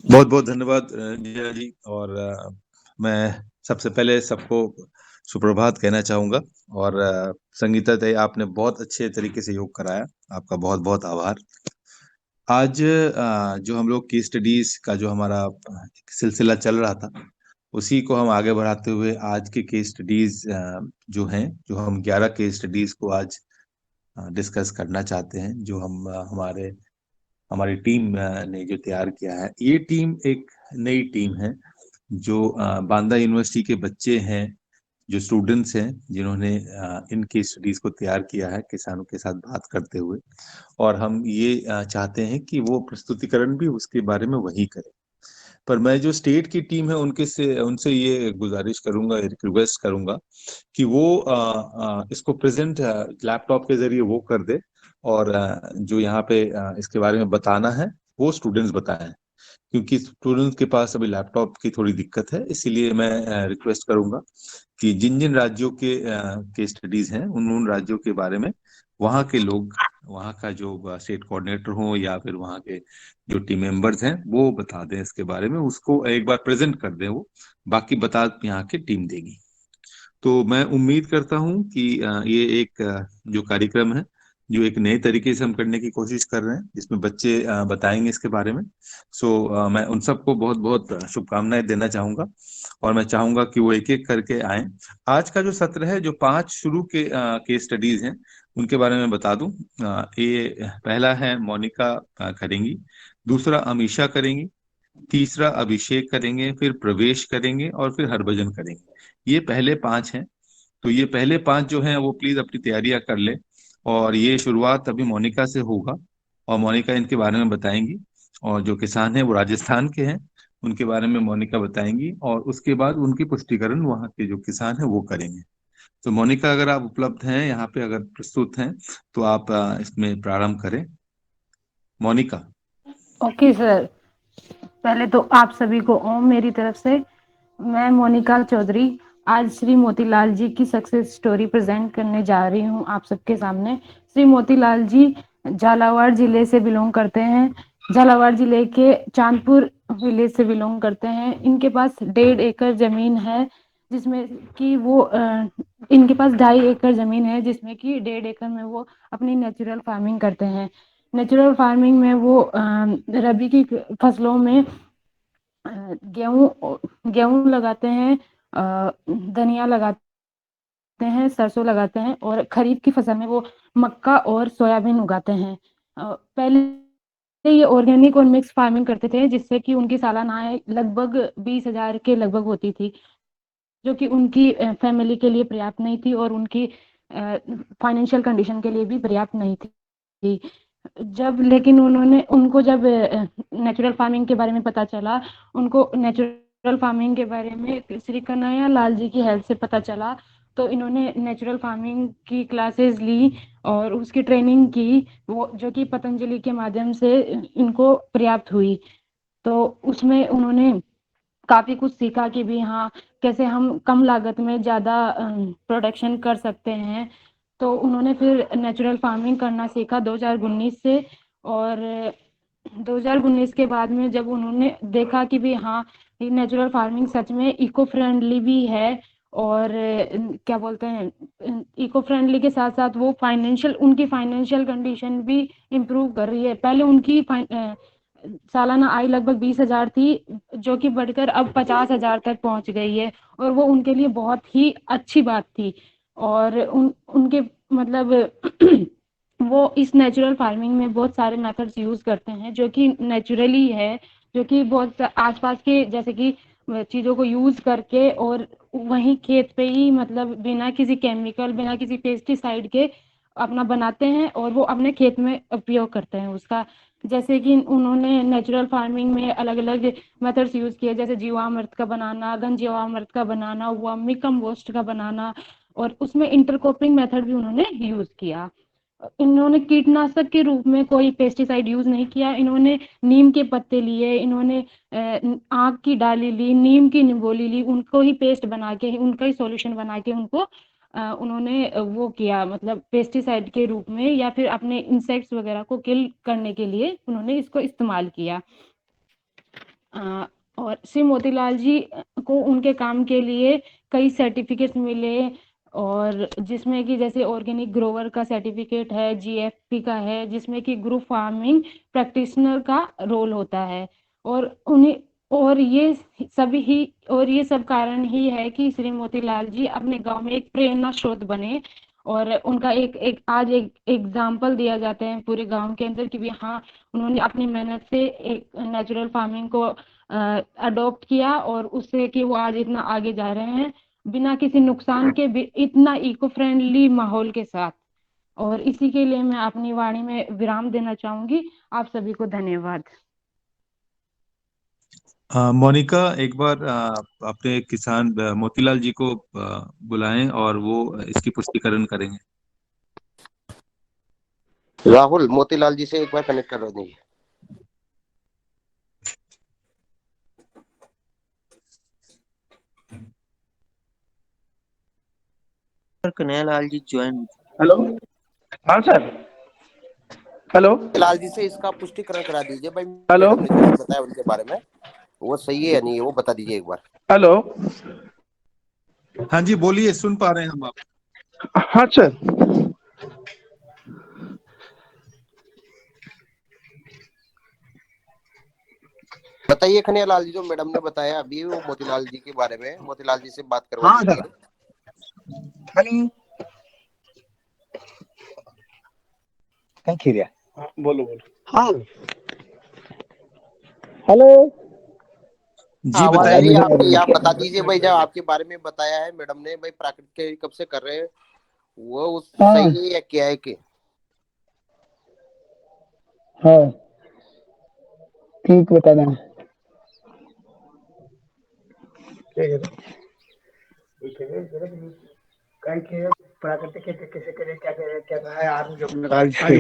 बहुत बहुत धन्यवाद नीरज जी। और मैं सबसे पहले सबको सुप्रभात कहना चाहूँगा। और संगीता तय आपने बहुत अच्छे तरीके से योग कराया। आपका बहुत बहुत आभार। आज जो हम लोग की स्टडीज का जो हमारा एक सिलसिला चल रहा था, उसी को हम आगे बढ़ाते हुए आज के केस स्टडीज जो हैं, जो हम 11 केस स्टडीज को आज डिस्कस करना चाहते हैं, जो हम हमारी टीम ने जो तैयार किया है। ये टीम एक नई टीम है, जो बांदा यूनिवर्सिटी के बच्चे हैं, जो स्टूडेंट्स हैं, जिन्होंने इनकी स्टडीज को तैयार किया है किसानों के साथ बात करते हुए। और हम ये चाहते हैं कि वो प्रस्तुतिकरण भी उसके बारे में वही करें। पर मैं जो स्टेट की टीम है उनके से उनसे ये गुजारिश करूंगा, रिक्वेस्ट करूंगा कि वो इसको प्रेजेंट लैपटॉप के जरिए वो कर दे। और जो यहाँ पे इसके बारे में बताना है वो स्टूडेंट्स बताएं, क्योंकि स्टूडेंट्स के पास अभी लैपटॉप की थोड़ी दिक्कत है। इसीलिए मैं रिक्वेस्ट करूंगा कि जिन जिन राज्यों के स्टडीज हैं, उन उन राज्यों के बारे में वहाँ के लोग, वहाँ का जो स्टेट कोऑर्डिनेटर हो या फिर वहाँ के जो टीम मेंबर्स हैं, वो बता दें इसके बारे में, उसको एक बार प्रेजेंट कर दें। वो बाकी बता यहाँ की टीम देगी। तो मैं उम्मीद करता हूँ कि ये एक जो कार्यक्रम है, जो एक नए तरीके से हम करने की कोशिश कर रहे हैं, जिसमें बच्चे बताएंगे इसके बारे में। मैं उन सबको बहुत बहुत शुभकामनाएं देना चाहूंगा। और मैं चाहूंगा कि वो एक एक करके आए। आज का जो सत्र है, जो 5 शुरू के केस स्टडीज हैं, उनके बारे में बता दूं। ये पहला है मोनिका करेंगी, दूसरा अमीषा करेंगी, तीसरा अभिषेक करेंगे, फिर प्रवेश करेंगे और फिर हरभजन करेंगे। ये पहले 5 हैं। तो ये पहले 5 जो हैं वो प्लीज अपनी तैयारियां कर ले। और ये शुरुआत अभी मोनिका से होगा, और मोनिका इनके बारे में बताएंगी। और जो किसान हैं वो राजस्थान के हैं, उनके बारे में मोनिका बताएंगी, और उसके बाद उनकी पुष्टिकरण वहाँ के जो किसान हैं वो करेंगे। तो मोनिका, अगर आप उपलब्ध हैं यहाँ पे, अगर प्रस्तुत हैं, तो आप इसमें प्रारंभ करें। मोनिका। Okay sir. पहले तो आप सभी को ओम मेरी तरफ से। मैं मोनिका चौधरी आज श्री मोतीलाल जी की सक्सेस स्टोरी प्रेजेंट करने जा रही हूँ आप सबके सामने। श्री मोतीलाल जी झालावाड़ जिले से बिलोंग करते हैं। झालावाड़ जिले के चांदपुर विलेज से बिलोंग करते हैं। इनके पास 1.5 एकड़ जमीन है, जिसमें कि वो इनके पास 2.5 एकड़ जमीन है, जिसमें कि 1.5 एकड़ में वो अपनी नेचुरल फार्मिंग करते हैं। नेचुरल फार्मिंग में वो रबी की फसलों में गेहूं गेहूं लगाते हैं, धनिया लगाते हैं, सरसों लगाते हैं, और खरीफ की फसल में वो मक्का और सोयाबीन उगाते हैं। पहले ये ऑर्गेनिक और मिक्स फार्मिंग करते थे, जिससे कि उनकी सालाना आय लगभग 20,000 के लगभग होती थी, जो कि उनकी फैमिली के लिए पर्याप्त नहीं थी और उनकी फाइनेंशियल कंडीशन के लिए भी पर्याप्त नहीं थी। जब लेकिन उन्होंने उनको जब नेचुरल फार्मिंग के बारे में पता चला, उनको नेचुरल फार्मिंग के बारे में श्री कन्हैया लाल जी की हेल्प से पता चला, तो इन्होंने नेचुरल फार्मिंग की क्लासेस ली और उसकी ट्रेनिंग की, वो जो कि पतंजलि के माध्यम से इनको पर्याप्त हुई। तो उसमें उन्होंने काफी कुछ सीखा कि भी हाँ, कैसे हम कम लागत में ज्यादा प्रोडक्शन कर सकते हैं। तो उन्होंने फिर नेचुरल फार्मिंग करना सीखा 2019 से। और 2019 के बाद में जब उन्होंने देखा कि भी हाँ, ये नेचुरल फार्मिंग सच में इको फ्रेंडली भी है, और क्या बोलते हैं, इको फ्रेंडली के साथ साथ वो उनकी फाइनेंशियल कंडीशन भी इम्प्रूव कर रही है। पहले उनकी सालाना आय लगभग 20,000 थी, जो कि बढ़कर अब 50,000 तक पहुंच गई है, और वो उनके लिए बहुत ही अच्छी बात थी। और उनके मतलब वो इस नेचुरल फार्मिंग में बहुत सारे मेथड्स यूज करते हैं, जो कि नेचुरली है, जो कि बहुत आसपास के जैसे कि चीजों को यूज करके और वहीं खेत पे ही मतलब बिना किसी केमिकल, बिना किसी पेस्टिसाइड के अपना बनाते हैं, और वो अपने खेत में उपयोग करते हैं उसका। जैसे कि उन्होंने नेचुरल फार्मिंग में अलग अलग मेथड्स यूज किए, जैसे जीवामृत का बनाना, घन जीवामृत का बनाना, वर्मी कंपोस्ट का बनाना, और उसमें इंटरक्रॉपिंग मेथड भी उन्होंने यूज किया। इन्होंने कीटनाशक के रूप में कोई पेस्टिसाइड यूज नहीं किया। इन्होंने नीम के पत्ते लिए, इन्होंने आक की डाली ली, नीम की निबोली ली, उनको ही पेस्ट बना के, उनका ही सॉल्यूशन बना के उनको उन्होंने वो किया, मतलब पेस्टिसाइड के रूप में, या फिर अपने इंसेक्ट्स वगैरह को किल करने के लिए उन्होंने इसको इस्तेमाल किया। और श्री मोतीलाल जी को उनके काम के लिए कई सर्टिफिकेट्स मिले, और जिसमें कि जैसे ऑर्गेनिक ग्रोवर का सर्टिफिकेट है, जीएफपी का है, जिसमें कि ग्रुप फार्मिंग प्रैक्टिशनर का रोल होता है। और उन्हें और ये ये सब कारण ही है कि श्री मोतीलाल जी अपने गांव में एक प्रेरणा स्रोत बने, और उनका एक आज एक एग्जाम्पल दिया जाता है पूरे गांव के अंदर कि भी हाँ, उन्होंने अपनी मेहनत से एक नेचुरल फार्मिंग को अडॉप्ट किया, और उससे कि वो आज इतना आगे जा रहे हैं बिना किसी नुकसान के भी, इतना इको फ्रेंडली माहौल के साथ। और इसी के लिए मैं अपनी वाणी में विराम देना चाहूंगी। आप सभी को धन्यवाद। मोनिका, एक बार अपने किसान मोतीलाल जी को बुलाएं और वो इसकी पुष्टिकरण करेंगे। राहुल, मोतीलाल जी से एक बार कनेक्ट करो दीजिए। कन्हैयालाल जी ज्वाइन। हेलो, हाँ सर। हेलो मोतीलाल जी से इसका पुष्टिकरण करा दीजिए भाई, हेलो मैडम ने जो बताया उनके बारे में वो सही है या नहीं है वो बता दीजिए एक बार। हेलो। हाँ जी, बोलिए, सुन पा रहे हैं हम आप। हाँ सर। बताइए कन्हैयालाल जी, जो मैडम ने बताया अभी वो मोतीलाल जी के बारे में, मोतीलाल जी से बात करवा हाँ दीजिए। सर। हेलो, क्या खीरिया? हाँ, बोलो बोलो। हाँ, हेलो। जी आवाज आ रही बताइए। है आपकी, आप बता दीजिए भाई, जो आपके बारे में बताया है मैडम ने भाई, प्राकृतिक कब से कर रहे हैं वो हाँ सही है या क्या है कि? हाँ, ठीक बता देना। प्राकृतिक खेती कैसे करें, क्या करें, क्या कहा है आप जो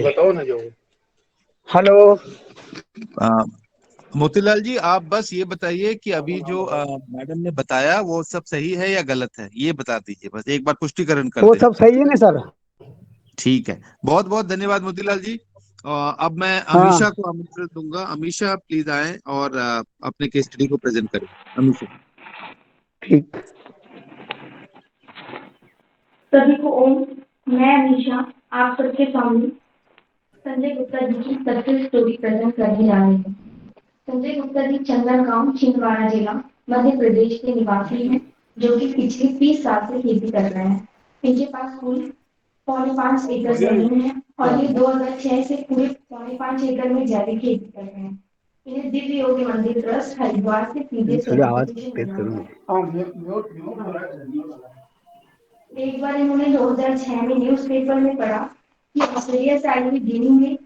बताओ ना जो। हेलो। अ, मोतीलाल जी, आप बस ये बताइए कि अभी जो मैडम ने बताया वो सब सही है या गलत है, ये बता दीजिए, बस एक बार पुष्टिकरण कर वो दें। सब सही है ना सर? ठीक है, बहुत बहुत धन्यवाद मोतीलाल जी। अब मैं हाँ अमीषा को आमंत्रण दूंगा। अमीषा प्लीज आए और अपने केस स्टडी को प्रेजेंट करें। अमीषा। ठीक। सभी को ओम। मैं अमीषा आप सबके सामने संजय गुप्ता जी की सक्सेस स्टोरी प्रेजेंट करने जा रही हूँ। संजय गुप्ता जी चंदन गांव, छिंदवाड़ा जिला, मध्य प्रदेश के निवासी हैं, जो कि पिछले 30 साल से खेती कर रहे हैं। इनके पास कुल 5.5 एकड़ जमीन है, और ये 2006 से पूरे 5.5 एकड़ में जैविक खेती कर रहे हैं। इन्हें दिव्य योगी मंदिर ट्रस्ट हरिद्वार से सीधे थोड़ी आवाज सर्टिफिकेशन तेज मिला करो हुआ ना। है। एक बार इन्होंने 2006 में न्यूज़पेपर में पढ़ा कि ऑस्ट्रेलिया से आई हुई गिनी में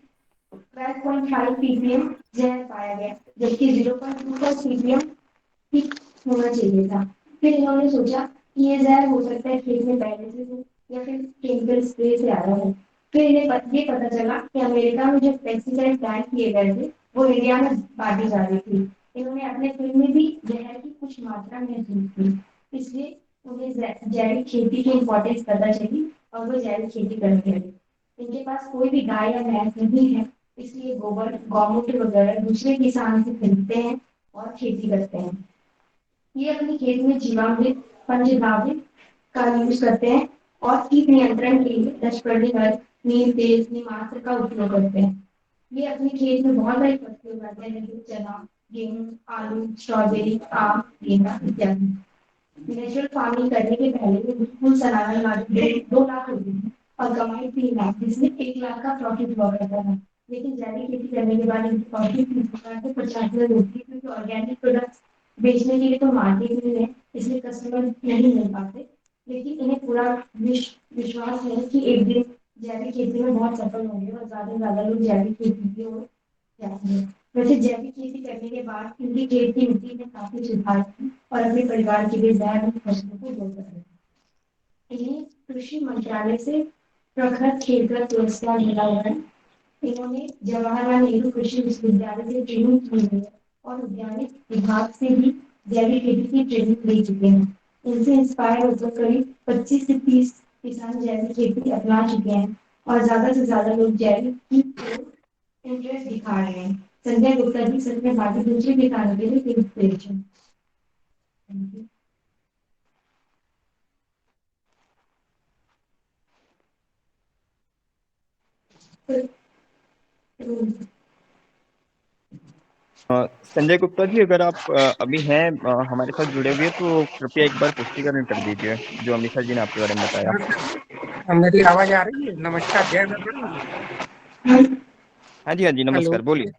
12.5 ppm जहर पाया गया, जबकि 0.25 ppm ठीक होना चाहिए था। फिर इन्होंने सोचा कि ये जहर हो सकता है खेत में पहले से हो, या फिर केमिकल स्प्रे से आया हो। फिर इन्हें ये पता चला कि अमेरिका में जो पेस्टिसाइड बैन किए गए थे वो इंडिया में बांटी जा रही थी। इन्होंने अपने फिल्म में भी जहर की कुछ मात्रा महसूस की, इसलिए उन्हें जैविक खेती की इम्पोर्टेंस पता चली और वो जैविक खेती करने लगे। इनके पास कोई भी गाय या भैंस नहीं है, इसलिए गोबर, गौमूत्र वगैरह दूसरे किसान से खरीदते हैं और खेती करते हैं। ये अपने खेत में जीवामृत, पंचगव्य का यूज करते हैं, और कीट नियंत्रण के लिए दशपर्णिकर, नीम तेल, नीमास्त्र का उपयोग करते हैं। ये अपने खेत में बहुत सारी फसलें उगाते हैं, जैसे चना, गेहूं, आलू, स्ट्रॉबेरी, आम, गेंदा इत्यादि। नेचुरल फार्मिंग करने के पहले भी कुल सालाना लागत 2 लाख होती थी और कमाई 3 लाख, जिसमें 1 लाख का प्रॉफिट हुआ करता था। लेकिन जैविक खेती करने के बाद इनकी प्रॉफिट 30,000 से 50,000 होती है, क्योंकि ऑर्गेनिक प्रोडक्ट्स बेचने के लिए तो मार्केट में है, इसलिए कस्टमर नहीं मिल पाते। लेकिन इन्हें पूरा विश्वास है कि एक दिन जैविक खेती में बहुत सफल होंगे और ज्यादा से ज्यादा लोग जैविक खेती की ओर जाते हैं। वैसे जैविक खेती करने के बाद इनकी खेत की मिट्टी में काफी सुधार हुआ और अपने परिवार के लिए ज्यादा फसलों को बो सकते हैं। इन्हें कृषि मंत्रालय से प्रखर खेतर पुरस्कार मिला हुआ है। इन्होंने जवाहरलाल नेहरू कृषि विश्वविद्यालय से ट्रेनिंग की हुई है और उद्यानिक विभाग से भी जैविक खेती की ट्रेनिंग ले चुके हैं। इनसे इंस्पायर होकर करीब 25 से 30 किसान जैविक खेती अपना चुके हैं, और ज्यादा से ज्यादा लोग जैविक की इंटरेस्ट दिखा रहे हैं। संजय गुप्ता जी सत्य भारतीय दूसरे किसानों के लिए इंस्पिरेशन। संजय गुप्ता जी, अगर आप अभी हैं हमारे साथ जुड़े हुए, तो कृपया एक बार पुष्टिकरण कर दीजिए जो अमीषा जी ने आपके बारे में बताया। हाँ सर, मेरी आवाज आ रही है? नमस्कार, जय बजरंग। हाँ जी, हाँ जी, हेलो। नमस्कार, बोलिए।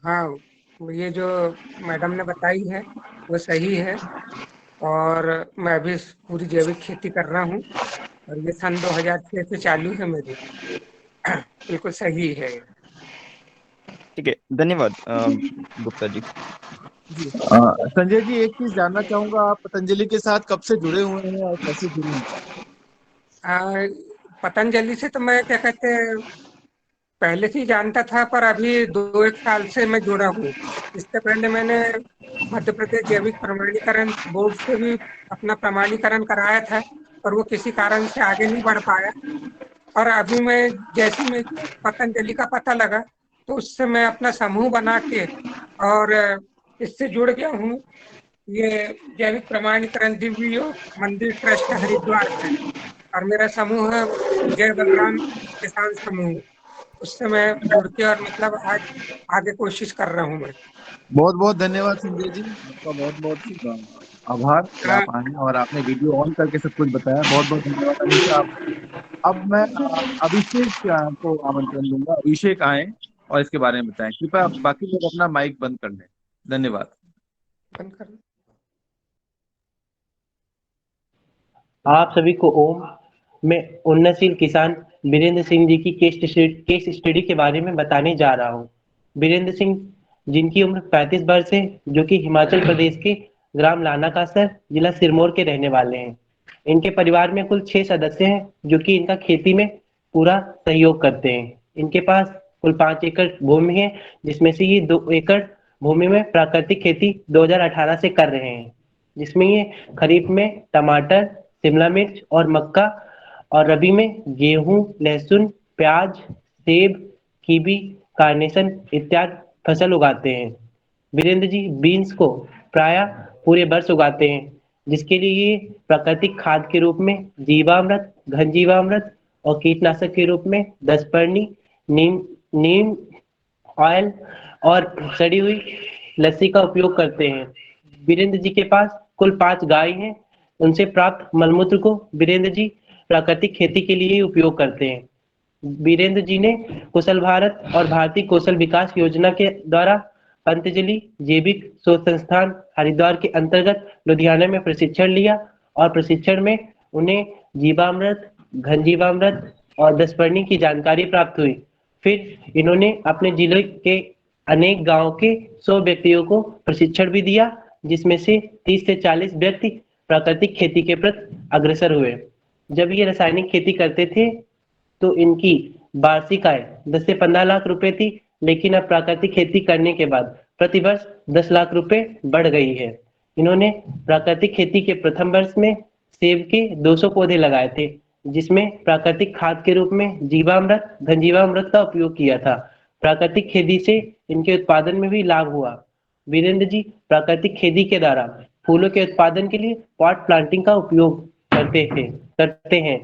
हाँ, ये जो मैडम ने बताई है वो सही है, और मैं भी पूरी जैविक खेती कर रहा हूँ, और ये सन 2006 से चालू है मेरी। बिल्कुल सही है। ठीक है, धन्यवाद गुप्ता जी। जी। संजय जी, एक चीज जानना चाहूंगा, आप पतंजलि के साथ कब से जुड़े हुए हैं और कैसे जुड़े हैं? आ, पतंजलि से तो मैं क्या कहते हैं पहले से ही जानता था, पर अभी 2-1 साल से मैं जुड़ा हूँ। इससे पहले मैंने मध्य प्रदेश जैविक प्रमाणीकरण बोर्ड से भी अपना प्रमाणीकरण कराया था, पर वो किसी कारण से आगे नहीं बढ़ पाया। और अभी मैं जैसे ही मेरे को पतंजलि का पता लगा, तो उससे मैं अपना समूह बना के और इससे जुड़ गया हूँ। ये जैविक प्रमाणीकरण दिव्य योग मंदिर ट्रस्ट हरिद्वार है, और मेरा समूह है जय बलराम किसान समूह। उससे मैं जुड़ के और मतलब आज आगे कोशिश कर रहा हूँ मैं। बहुत बहुत धन्यवाद संजय जी, आपका बहुत बहुत आभार कि हाँ, आप आए और आपने वीडियो ऑन करके सब कुछ बताया। बहुत बहुत धन्यवाद अमीषा। अब मैं अभिषेक को आमंत्रण दूंगा, अभिषेक आए और इसके बारे में बताएं। कृपया बाकी लोग अपना माइक बंद कर लें। धन्यवाद। बंद कर। आप सभी को ओम। मैं उन्नतशील किसान बीरेंद्र सिंह जी की केस स्टडी के बारे में बताने जा रहा हूँ। बीरेंद्र सिंह, जिनकी उम्र 35 वर्ष है, जो कि हिमाचल प्रदेश के ग्राम लानाकासर जिला सिरमौर के रहने वाले हैं। इनके परिवार में कुल 6 सदस्य हैं, जो कि इनका खेती में पूरा सहयोग करते हैं। इनके पास कुल 5 एकड़ भूमि है, जिसमें से ये 2 एकड़ भूमि में प्राकृतिक खेती 2018 से कर रहे हैं, जिसमें ये खरीफ में टमाटर, शिमला मिर्च और मक्का, और रबी में गेहूं, लहसुन, प्याज, सेब, कीवी, कार्नेशन इत्यादि फसल उगाते हैं। वीरेंद्र जी बीन्स को प्राय पूरे वर्ष उगाते हैं, जिसके लिए ये प्राकृतिक खाद के रूप में जीवामृत, घन जीवामृत और कीटनाशक के रूप में दसपर्णी, नीम नीम ऑयल और सड़ी हुई लस्सी का उपयोग करते हैं। वीरेंद्र जी के पास कुल 5 गाय हैं। उनसे प्राप्त मलमूत्र को वीरेंद्र जी प्राकृतिक खेती के लिए उपयोग करते हैं। वीरेंद्र जी ने कुशल भारत और भारतीय कौशल विकास योजना के द्वारा पंतजलि जैविक शोध संस्थान हरिद्वार के अंतर्गत लुधियाना में प्रशिक्षण लिया, और प्रशिक्षण में उन्हें जीवामृत, घन जीवामृत और दसपर्णी की जानकारी प्राप्त हुई। फिर इन्होंने अपने जिले के अनेक गांव के 100 व्यक्तियों को प्रशिक्षण भी दिया, जिसमें से 30 से 40 व्यक्ति प्राकृतिक खेती के प्रति अग्रसर हुए। जब ये रासायनिक खेती करते थे, तो इनकी वार्षिक आय 10 से 15 लाख रुपए थी, लेकिन अब प्राकृतिक खेती करने के बाद प्रतिवर्ष 10 लाख रुपए बढ़ गई है। इन्होंने प्राकृतिक खेती के प्रथम वर्ष में सेब के 200 पौधे लगाए थे, जिसमें प्राकृतिक खाद के रूप में जीवामृत, घन जीवामृत का उपयोग किया था। प्राकृतिक खेती से इनके उत्पादन में भी लाभ हुआ। वीरेंद्र जी प्राकृतिक खेती के द्वारा फूलों के उत्पादन के लिए पॉट प्लांटिंग का उपयोग करते हैं।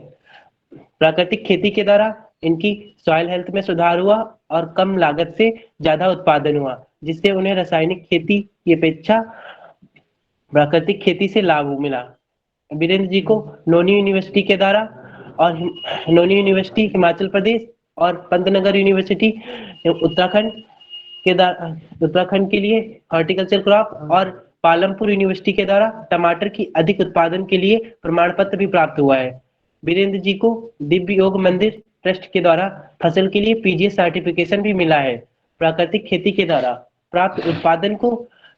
प्राकृतिक खेती के द्वारा इनकी सॉइल हेल्थ में सुधार हुआ और कम लागत से ज्यादा उत्पादन हुआ, जिससे उन्हें रासायनिक खेती की अपेक्षा प्राकृतिक खेती से लाभ मिला। वीरेंद्र जी को नोनी यूनिवर्सिटी के द्वारा और नोनी यूनिवर्सिटी हिमाचल प्रदेश और पंतनगर यूनिवर्सिटी उत्तराखंड उत्तराखंड के लिए हॉर्टिकल्चर क्रॉप और पालमपुर यूनिवर्सिटी के द्वारा टमाटर की अधिक उत्पादन के लिए प्रमाण पत्र भी प्राप्त हुआ है। वीरेंद्र जी को दिव्य योग मंदिर ट्रस्ट के द्वारा फसल के लिए पीजीएस सर्टिफिकेशन भी मिला है। प्राकृतिक खेती के द्वारा प्राप्त उत्पादन को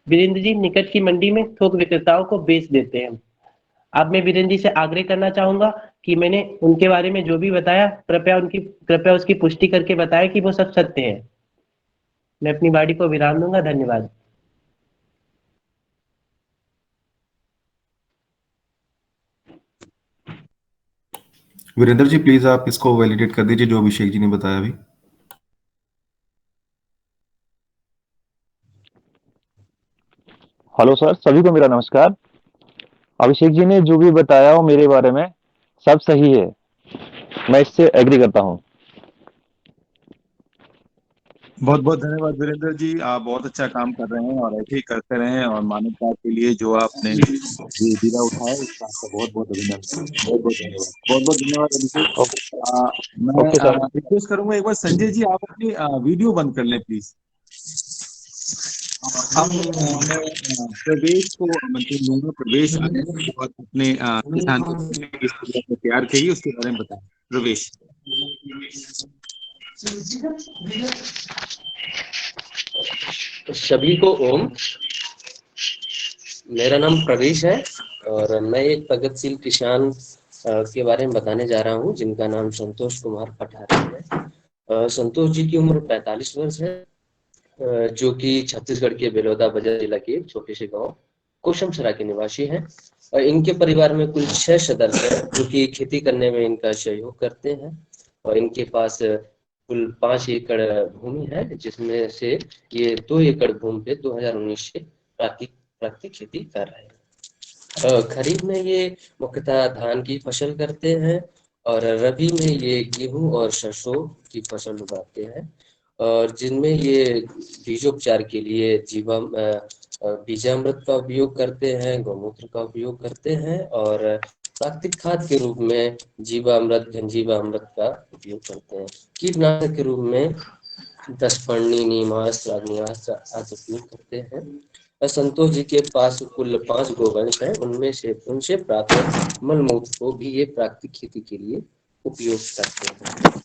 वीरेंद्र जी निकट की मंडी में थोक विक्रेताओं को बेच देते हैं। अब मैं वीरेंद्र जी से आग्रह करना चाहूंगा कि मैंने उनके बारे में जो भी बताया, कृपया उसकी पुष्टि करके बताएं कि वो सब सत्य है। मैं अपनी वाणी को विराम दूंगा। धन्यवाद। वीरेंद्र जी, प्लीज आप इसको वैलिडेट कर दीजिए जो अभिषेक जी ने बताया अभी। हेलो सर, सभी को मेरा नमस्कार। अभिषेक जी ने जो भी बताया वो मेरे बारे में सब सही है, मैं इससे एग्री करता हूँ। बहुत बहुत धन्यवाद वीरेंद्र जी, आप बहुत अच्छा काम कर रहे हैं और ऐसे ही करते रहें, और मानवता के लिए जो आपने ये बीड़ा उठाया इसका आपका बहुत बहुत अभिनंदन, बहुत बहुत धन्यवाद, बहुत बहुत धन्यवाद अभिषेक। मैं ओके सर। रिक्वेस्ट करूंगा एक बार संजय जी आप अपनी वीडियो बंद कर लें प्लीज। अब मैं प्रवेश को आमंत्रण दूंगा, प्रवेश आए और अपने किसान को किस तरह से तैयार करिए उसके बारे में बताएं। प्रवेश। सभी को ओम। मेरा नाम प्रवेश है और मैं एक प्रगतिशील किसान के बारे में बताने जा रहा हूं जिनका नाम संतोष कुमार पठारे है। संतोष जी की उम्र 45 वर्ष है, जो कि छत्तीसगढ़ के बेलौदा बाजार जिला के एक छोटे से गांव कोशमसरा के निवासी हैं। और इनके परिवार में कुल 6 सदस्य हैं जो कि खेती करने में इनका सहयोग करते हैं। और इनके पास कुल 5 एकड़ भूमि है, जिसमें से ये 2 एकड़ भूमि पे 2019 से प्राकृतिक खेती कर रहे हैं। खरीफ में ये मुख्यतः धान की फसल करते हैं और रबी में ये गेहूं और सरसों की फसल उगाते हैं, और जिनमें ये बीजोपचार के लिए बीजामृत का उपयोग करते हैं, गौमूत्र का उपयोग करते हैं, और प्राकृतिक खाद के रूप में जीवामृत, घनजीवामृत का उपयोग करते हैं। कीटनाशक के रूप में दशपर्णी, नीमास्त्र, अग्नियास्त्र आदि उपयोग करते हैं। संतोष जी के पास कुल 5 गोवंश हैं, उनसे प्राप्त मलमूत्र को भी ये प्राकृतिक खेती के लिए उपयोग करते हैं।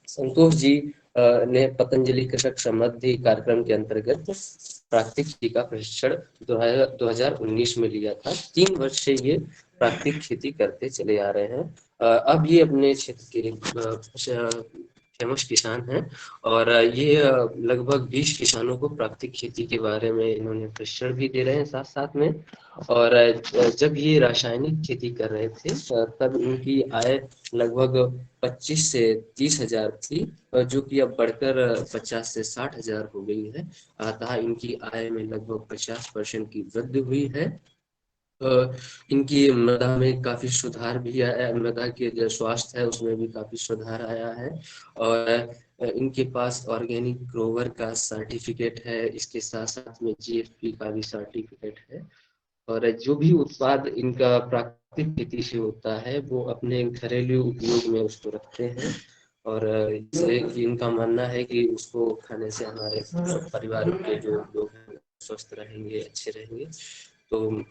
संतोष जी ने पतंजलि कृषक समृद्धि कार्यक्रम के अंतर्गत प्राकृतिक खेती का प्रशिक्षण 2019 में लिया था। 3 वर्ष से ये प्राकृतिक खेती करते चले आ रहे हैं। अब ये अपने क्षेत्र के फेमस किसान हैं और ये लगभग 20 किसानों को प्राकृतिक खेती के बारे में इन्होंने प्रशिक्षण भी दे रहे हैं साथ साथ में। और जब ये रासायनिक खेती कर रहे थे तब इनकी आय लगभग 25 से 30 हजार थी, जो कि अब बढ़कर 50 से 60 हजार हो गई है। अतः इनकी आय में लगभग 50% की वृद्धि हुई है। इनकी मृदा में काफी सुधार भी आया, मृदा के जो स्वास्थ्य है उसमें भी काफी सुधार आया है। और इनके पास ऑर्गेनिक ग्रोवर का सर्टिफिकेट है, इसके साथ साथ में जीएफपी का भी सर्टिफिकेट है। और जो भी उत्पाद इनका प्राकृतिक खेती से होता है वो अपने घरेलू उपयोग में उसको रखते हैं, और इससे इनका मानना है कि उसको खाने से हमारे परिवार के जो लोग हैं स्वस्थ रहेंगे, अच्छे रहेंगे। तो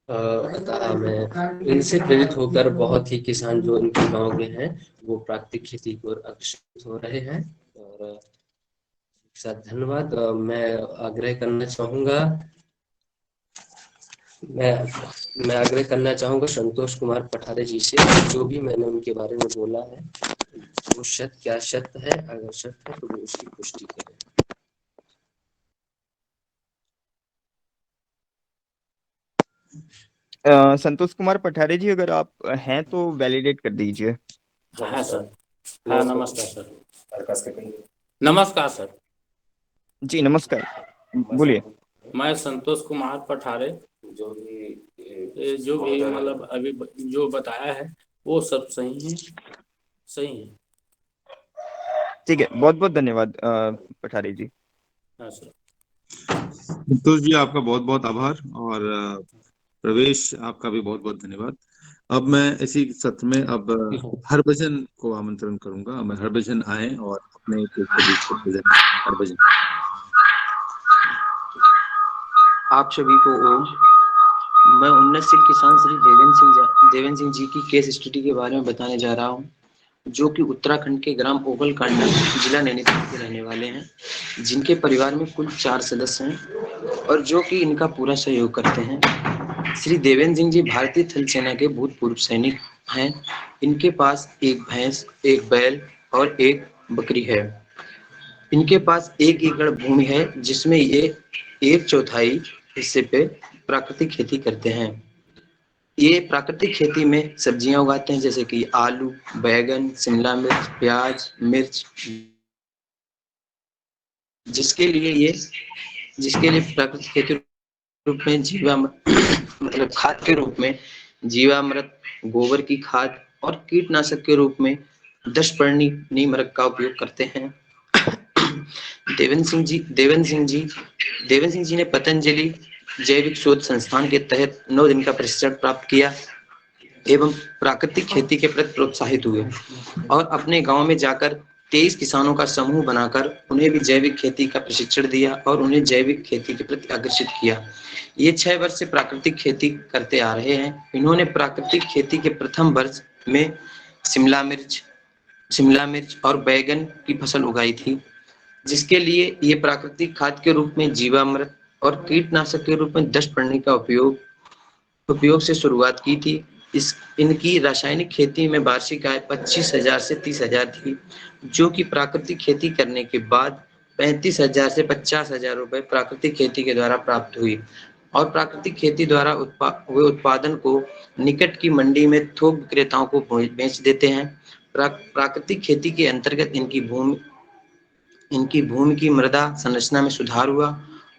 अतः मैं इनसे प्रेरित होकर बहुत ही किसान जो इनके गांव में हैं वो प्राकृतिक खेती की ओर अग्रसर हो रहे हैं। और साथ धन्यवाद। मैं आग्रह करना चाहूंगा मैं आग्रह करना चाहूंगा संतोष कुमार पठारे जी से, जो भी मैंने उनके बारे में बोला है वो क्या सत्य है, अगर सत्य है तो वो उसकी पुष्टि करें। संतोष कुमार पठारे जी, अगर आप हैं तो वैलिडेट कर दीजिए। हाँ सर। हाँ नमस्कार सर। नमस्कार सर। जी नमस्कार, बोलिए। मैं संतोष कुमार पठारे, जो भी मतलब अभी जो बताया है वो सब सही है। ठीक है, बहुत बहुत धन्यवाद पठारे जी। हाँ सर। संतोष जी आपका बहुत बहुत आभार, और प्रवेश आपका भी बहुत बहुत धन्यवाद। अब मैं इसी सत्र में अब हरभजन को आमंत्रण करूंगा, मैं हरभजन आए और अपने हरभजन। आप सभी को ओम। मैं उन्नतशील किसान श्री देवेंद्र सिंह जी की केस स्टडी के बारे में बताने जा रहा हूं, जो कि उत्तराखंड के ग्राम ओबलकांडा, जिला नैनीताल के रहने वाले हैं, जिनके परिवार में कुल 4 सदस्य हैं और जो कि इनका पूरा सहयोग करते हैं। श्री देवेंद्र सिंह जी भारतीय थल सेना के भूतपूर्व सैनिक हैं। इनके पास एक भैंस, एक बैल और एक बकरी है। इनके पास 1 एकड़ भूमि है, जिसमें ये 1/4 हिस्से पे प्राकृतिक खेती करते हैं। ये प्राकृतिक खेती में सब्जियां उगाते हैं, जैसे कि आलू, बैगन, शिमला मिर्च, प्याज, मिर्च, जिसके लिए प्राकृतिक खेती रूप में मतलब खाद के रूप में जीवामृत, गोबर की खाद और कीटनाशक के रूप में 10 पर्णी नीमरक का उपयोग करते हैं। देवेंद्र सिंह जी ने पतंजलि जैविक शोध संस्थान के तहत 9 दिन का प्रशिक्षण प्राप्त किया एवं प्राकृतिक खेती के प्रति प्रोत्साहित हुए और अपने गांव में जाकर 23 किसानों का समूह बनाकर उन्हें भी जैविक खेती का प्रशिक्षण दिया और उन्हें जैविक खेती के प्रति आकर्षित किया। ये 6 वर्ष से प्राकृतिक खेती करते आ रहे हैं। इन्होंने प्राकृतिक खेती के प्रथम वर्ष में शिमला मिर्च और बैगन की फसल उगाई थी, जिसके लिए ये प्राकृतिक खाद के रूप में जीवामृत और कीटनाशक के रूप में 10 पर्णी का उपयोग से शुरुआत की थी। इनकी रासायनिक खेती में वार्षिक आय 25,000 से 30,000 थी, जो कि प्राकृतिक खेती करने के बाद 35,000 से 50,000 रुपए प्राकृतिक खेती के द्वारा प्राप्त हुई और प्राकृतिक खेती द्वारा हुए उत्पादन को निकट की मंडी में थोक विक्रेताओं को बेच देते हैं। प्राकृतिक खेती के अंतर्गत इनकी भूमि की मृदा संरचना में सुधार हुआ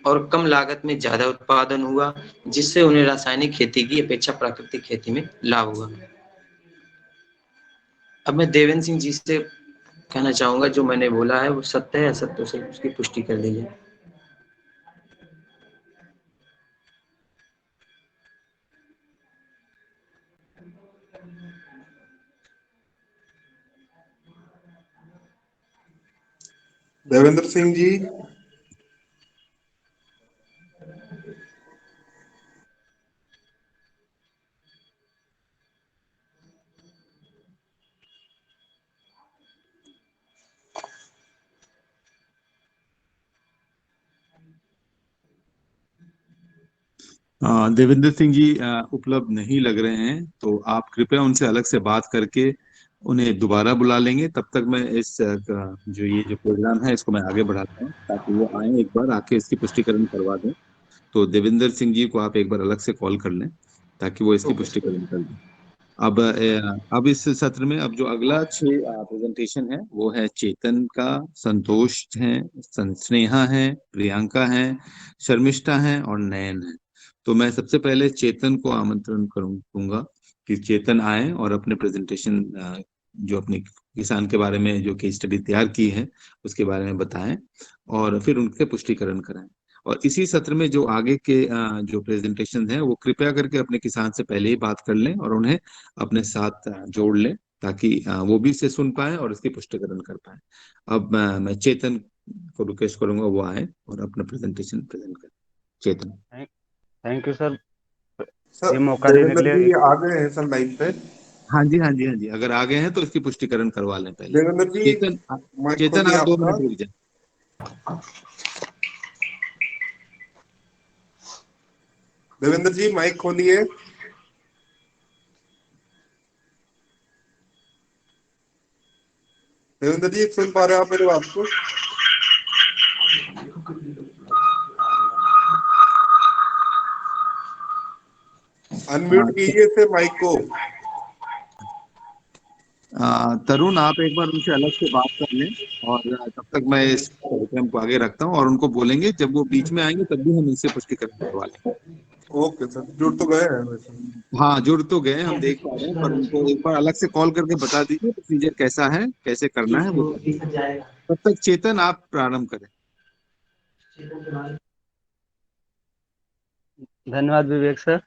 और कम लागत में ज्यादा उत्पादन हुआ, जिससे उन्हें रासायनिक खेती की अपेक्षा प्राकृतिक खेती में लाभ हुआ। अब मैं देवेंद्र सिंह जी से कहना चाहूंगा, जो मैंने बोला है वो सत्य है, असत्य से उसकी पुष्टि कर दीजिए। देवेंद्र सिंह जी, देवेंद्र सिंह जी उपलब्ध नहीं लग रहे हैं, तो आप कृपया उनसे अलग से बात करके उन्हें दोबारा बुला लेंगे। तब तक मैं जो प्रोग्राम है इसको मैं आगे बढ़ाता हूँ, ताकि वो आए, एक बार आके इसकी पुष्टिकरण करवा दें। तो देवेंद्र सिंह जी को आप एक बार अलग से कॉल कर लें ताकि वो इसकी पुष्टिकरण कर दें। अब इस सत्र में अब जो अगला 6 प्रेजेंटेशन है वो है चेतन का, संतोष है, स्नेहा है, प्रियंका है, शर्मिष्ठा है और नयन है। तो मैं सबसे पहले चेतन को आमंत्रण करूंगा कि चेतन आए और अपने प्रेजेंटेशन जो अपने किसान के बारे में जो केस स्टडी तैयार की है उसके बारे में बताएं और फिर उनके पुष्टिकरण कराएं। और इसी सत्र में जो आगे के जो प्रेजेंटेशन है वो कृपया करके अपने किसान से पहले ही बात कर लें और उन्हें अपने साथ जोड़ लें, ताकि वो भी इसे सुन पाए और इसकी पुष्टिकरण कर पाए। अब मैं चेतन को रिक्वेस्ट करूंगा वो आए और अपना प्रेजेंटेशन प्रेजेंट करें। चेतन। थैंक यू सर, सर ये मौका देने के देवेंद्र लिए। जी आ गए हैं सर लाइन पे। हाँ जी, हाँ जी, हाँ जी, अगर आ गए हैं तो इसकी पुष्टिकरण करवा लें पहले। देवेंद्र जी, चेतन, माइक चेतन खोलिए आप 2 आपका। मिनट रुक जाए। देवेंद्र जी माइक खोलिए। देवेंद्र जी सुन पा रहे हो आप मेरी बात को? अनम्यूट कीजिए से माइक को। तरुण, आप एक बार उनसे अलग से बात कर लें और तब तक मैं इस कार्यक्रम को आगे रखता हूँ और उनको बोलेंगे जब वो बीच में आएंगे तब भी हम इनसे पुष्टिकरण करवा लेंगे। ओके सर, जुड़ तो गए हैं वैसे। हाँ, जुड़ तो गए, हम देख पा रहे हैं, पर उनको एक बार अलग से कॉल करके बता दीजिए प्रोसीजर कैसा है, कैसे करना है वो बता दीजिए। तब तक चेतन आप प्रारंभ करें। धन्यवाद विवेक सर।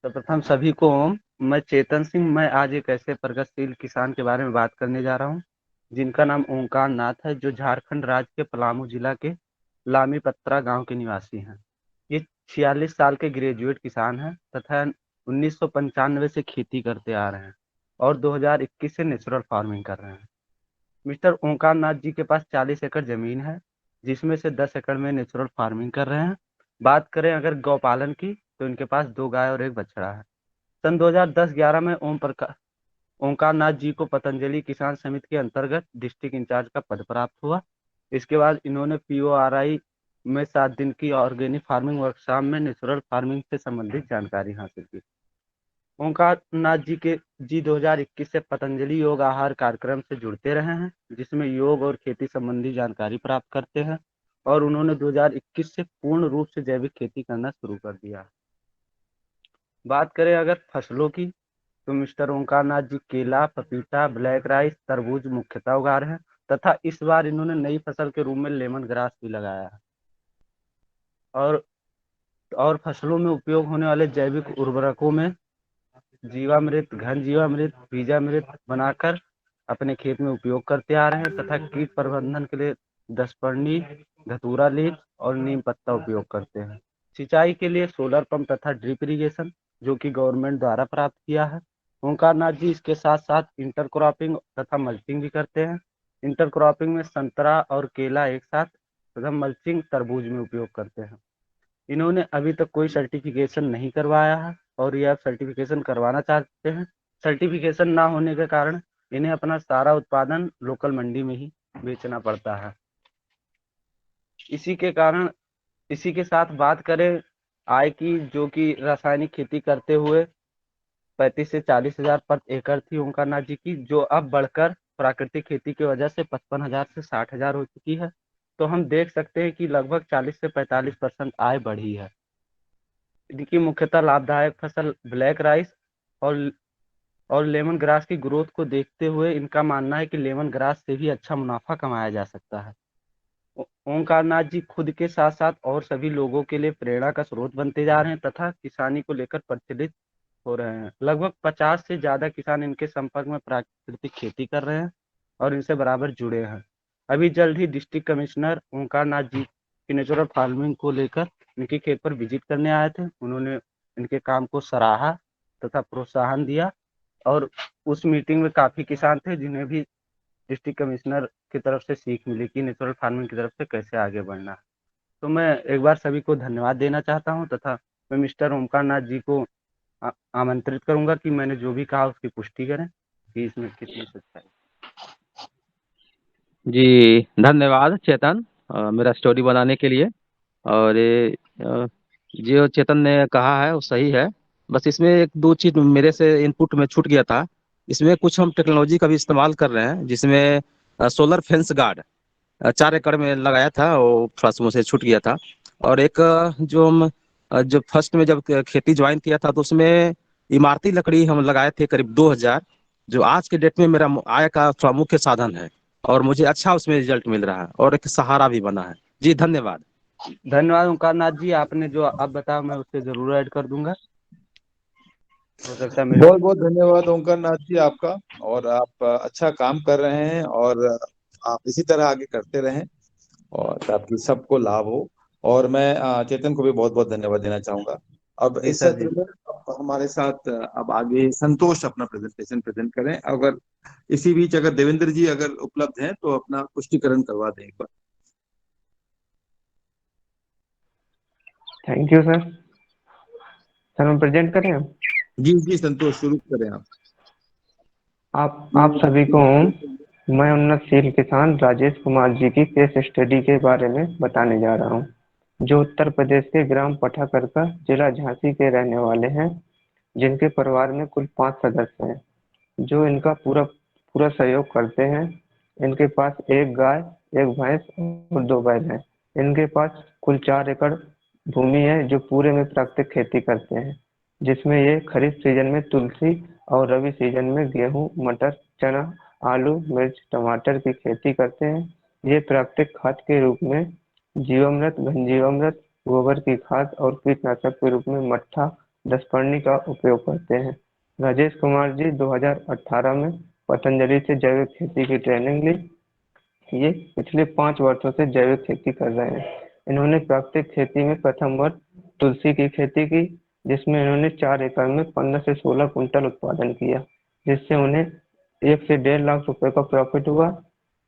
सर्वप्रथम सभी को ओम। मैं चेतन सिंह, मैं आज एक ऐसे प्रगतिशील किसान के बारे में बात करने जा रहा हूं जिनका नाम ओंकार नाथ है, जो झारखंड राज्य के पलामू जिला के लामी पत्रा गांव के निवासी हैं। ये 46 साल के ग्रेजुएट किसान हैं तथा 1995 से खेती करते आ रहे हैं और 2021 से नेचुरल फार्मिंग कर रहे हैं। मिस्टर ओंकार नाथ जी के पास 40 एकड़ जमीन है, जिसमें से 10 एकड़ में नेचुरल फार्मिंग कर रहे हैं। बात करें अगर गौपालन की, तो इनके पास 2 गाय और 1 बछड़ा है। सन 2010-11 में ओंकार नाथ जी को पतंजलि किसान समिति के अंतर्गत डिस्ट्रिक्ट इंचार्ज का पद प्राप्त हुआ। इसके बाद इन्होंने PORI में 7 दिन की ऑर्गेनिक फार्मिंग वर्कशॉप में नेचुरल फार्मिंग से संबंधित जानकारी हासिल की। ओंकार नाथ जी 2021 से पतंजलि योग आहार कार्यक्रम से जुड़ते रहे हैं, जिसमें योग और खेती संबंधी जानकारी प्राप्त करते हैं और उन्होंने 2021 से पूर्ण रूप से जैविक खेती करना शुरू कर दिया। बात करें अगर फसलों की, तो मिस्टर ओंकार नाथ जी केला, पपीता, ब्लैक राइस, तरबूज मुख्यतः उगा रहे हैं तथा इस बार इन्होंने नई फसल के रूप में लेमन ग्रास भी लगाया है। और फसलों में उपयोग होने वाले जैविक उर्वरकों में जीवामृत, घन जीवामृत, बीजामृत बनाकर अपने खेत में उपयोग करते आ रहे हैं तथा कीट प्रबंधन के लिए दशपर्णी, धतूरा लीफ और नीम पत्ता उपयोग करते हैं। सिंचाई के लिए सोलर पंप तथा ड्रिप इरिगेशन जो कि गवर्नमेंट द्वारा प्राप्त किया है। ओंकार नाथ जी इसके साथ साथ इंटरक्रॉपिंग तथा मल्चिंग भी करते हैं। इंटरक्रॉपिंग में संतरा और केला एक साथ तथा मल्चिंग तरबूज में उपयोग करते हैं। इन्होंने अभी तक कोई सर्टिफिकेशन नहीं करवाया है और यह सर्टिफिकेशन करवाना चाहते हैं। सर्टिफिकेशन ना होने के कारण इन्हें अपना सारा उत्पादन लोकल मंडी में ही बेचना पड़ता है। इसी के साथ बात करें आय की, जो कि रासायनिक खेती करते हुए 35 से 40 हजार पर एकड़ थी ओंकार नाथ जी की, जो अब बढ़कर प्राकृतिक खेती की वजह से 55,000 से 60,000 हो चुकी है। तो हम देख सकते हैं कि लगभग 40 से 45% आय बढ़ी है। इनकी मुख्यतः लाभदायक फसल ब्लैक राइस और लेमन ग्रास की ग्रोथ को देखते हुए इनका मानना है कि लेमन ग्रास से भी अच्छा मुनाफा कमाया जा सकता है। ओंकार नाथ जी खुद के साथ साथ और सभी लोगों के लिए प्रेरणा का स्रोत बनते जा रहे हैं तथा किसानी को लेकर प्रचलित हो रहे हैं। लगभग 50 से ज्यादा किसान इनके संपर्क में प्राकृतिक खेती कर रहे हैं और इनसे बराबर जुड़े हैं। अभी जल्द ही डिस्ट्रिक्ट कमिश्नर ओंकार नाथ जी की नेचुरल फार्मिंग को लेकर इनके खेत पर विजिट करने आए थे। उन्होंने इनके काम को सराहा तथा प्रोत्साहन दिया और उस मीटिंग में काफी किसान थे जिन्हें भी डिस्ट्रिक्ट कमिश्नर की तरफ से सीख मिली कि नेचुरल फार्मिंग की तरफ से कैसे आगे बढ़ना है। तो मैं एक बार सभी को धन्यवाद देना चाहता हूं तथा मैं मिस्टर ओंकार नाथ जी को आमंत्रित करूंगा कि मैंने जो भी कहा उसकी पुष्टि करें कि इसमें कितनी सच्चाई। जी धन्यवाद चेतन, मेरा स्टोरी बनाने के लिए। और जो चेतन ने कहा है वो सही है, बस इसमें एक दो चीज मेरे से इनपुट में छूट गया था। इसमें कुछ हम टेक्नोलॉजी का भी इस्तेमाल कर रहे हैं, जिसमें सोलर फेंस गार्ड 4 एकड़ में लगाया था, वो थोड़ा सा मुझसे छूट गया था। और एक जो फर्स्ट में जब खेती ज्वाइन किया था तो उसमें इमारती लकड़ी हम लगाए थे करीब 2000, जो आज के डेट में मेरा आय का थोड़ा मुख्य साधन है और मुझे अच्छा उसमें रिजल्ट मिल रहा है और एक सहारा भी बना है। जी धन्यवाद। धन्यवाद ओंकार नाथ जी, आपने जो अब बताया मैं उससे जरूर ऐड कर दूंगा। हो सकता है मेरे बहुत बहुत धन्यवाद ओंकार नाथ जी आपका। और आप अच्छा काम कर रहे हैं और आप इसी तरह आगे करते रहें और ताकि सबको लाभ हो। और मैं चेतन को भी बहुत बहुत धन्यवाद देना चाहूंगा। अब जी इस सर सत्र जी। में अब हमारे साथ अब आगे संतोष अपना प्रेजेंटेशन प्रेजेंट करें। अगर इसी बीच अगर देवेंद्र जी अगर उपलब्ध हैं तो अपना पुष्टिकरण करवा दें एक बार। Thank you sir. सर हम प्रेजेंट करें। जी जी संतोष शुरू करें आप सभी को मैं उन्नतशील किसान राजेश कुमार जी की केस स्टडी के बारे में बताने जा रहा हूँ, जो उत्तर प्रदेश के ग्राम पठाकरका जिला झांसी के रहने वाले हैं, जिनके परिवार में कुल 5 सदस्य हैं, जो इनका पूरा पूरा सहयोग करते हैं। इनके पास एक गाय, एक भैंस और 2 बैल हैं। इनके पास कुल 4 एकड़ भूमि है, जो पूरे में प्राकृतिक खेती करते हैं, जिसमें ये खरीफ सीजन में तुलसी और रबी सीजन में गेहूं, मटर, चना, आलू, मिर्च, टमाटर की खेती करते हैं। ये प्राकृतिक खाद के रूप में जीवामृत, घन जीवामृत, गोबर की खाद और कीटनाशक के रूप में मट्ठा, दशपर्णी का उपयोग करते हैं। राजेश कुमार जी 2018 में पतंजलि से जैविक खेती की ट्रेनिंग ली। ये पिछले 5 वर्षों से जैविक खेती कर रहे हैं। इन्होंने प्राकृतिक खेती में प्रथम वर्ष तुलसी की खेती की, जिसमें इन्होंने 4 एकड़ में 15 से 16 कुंटल उत्पादन किया, जिससे उन्हें 1 से 1.5 लाख रुपए का प्रॉफिट हुआ।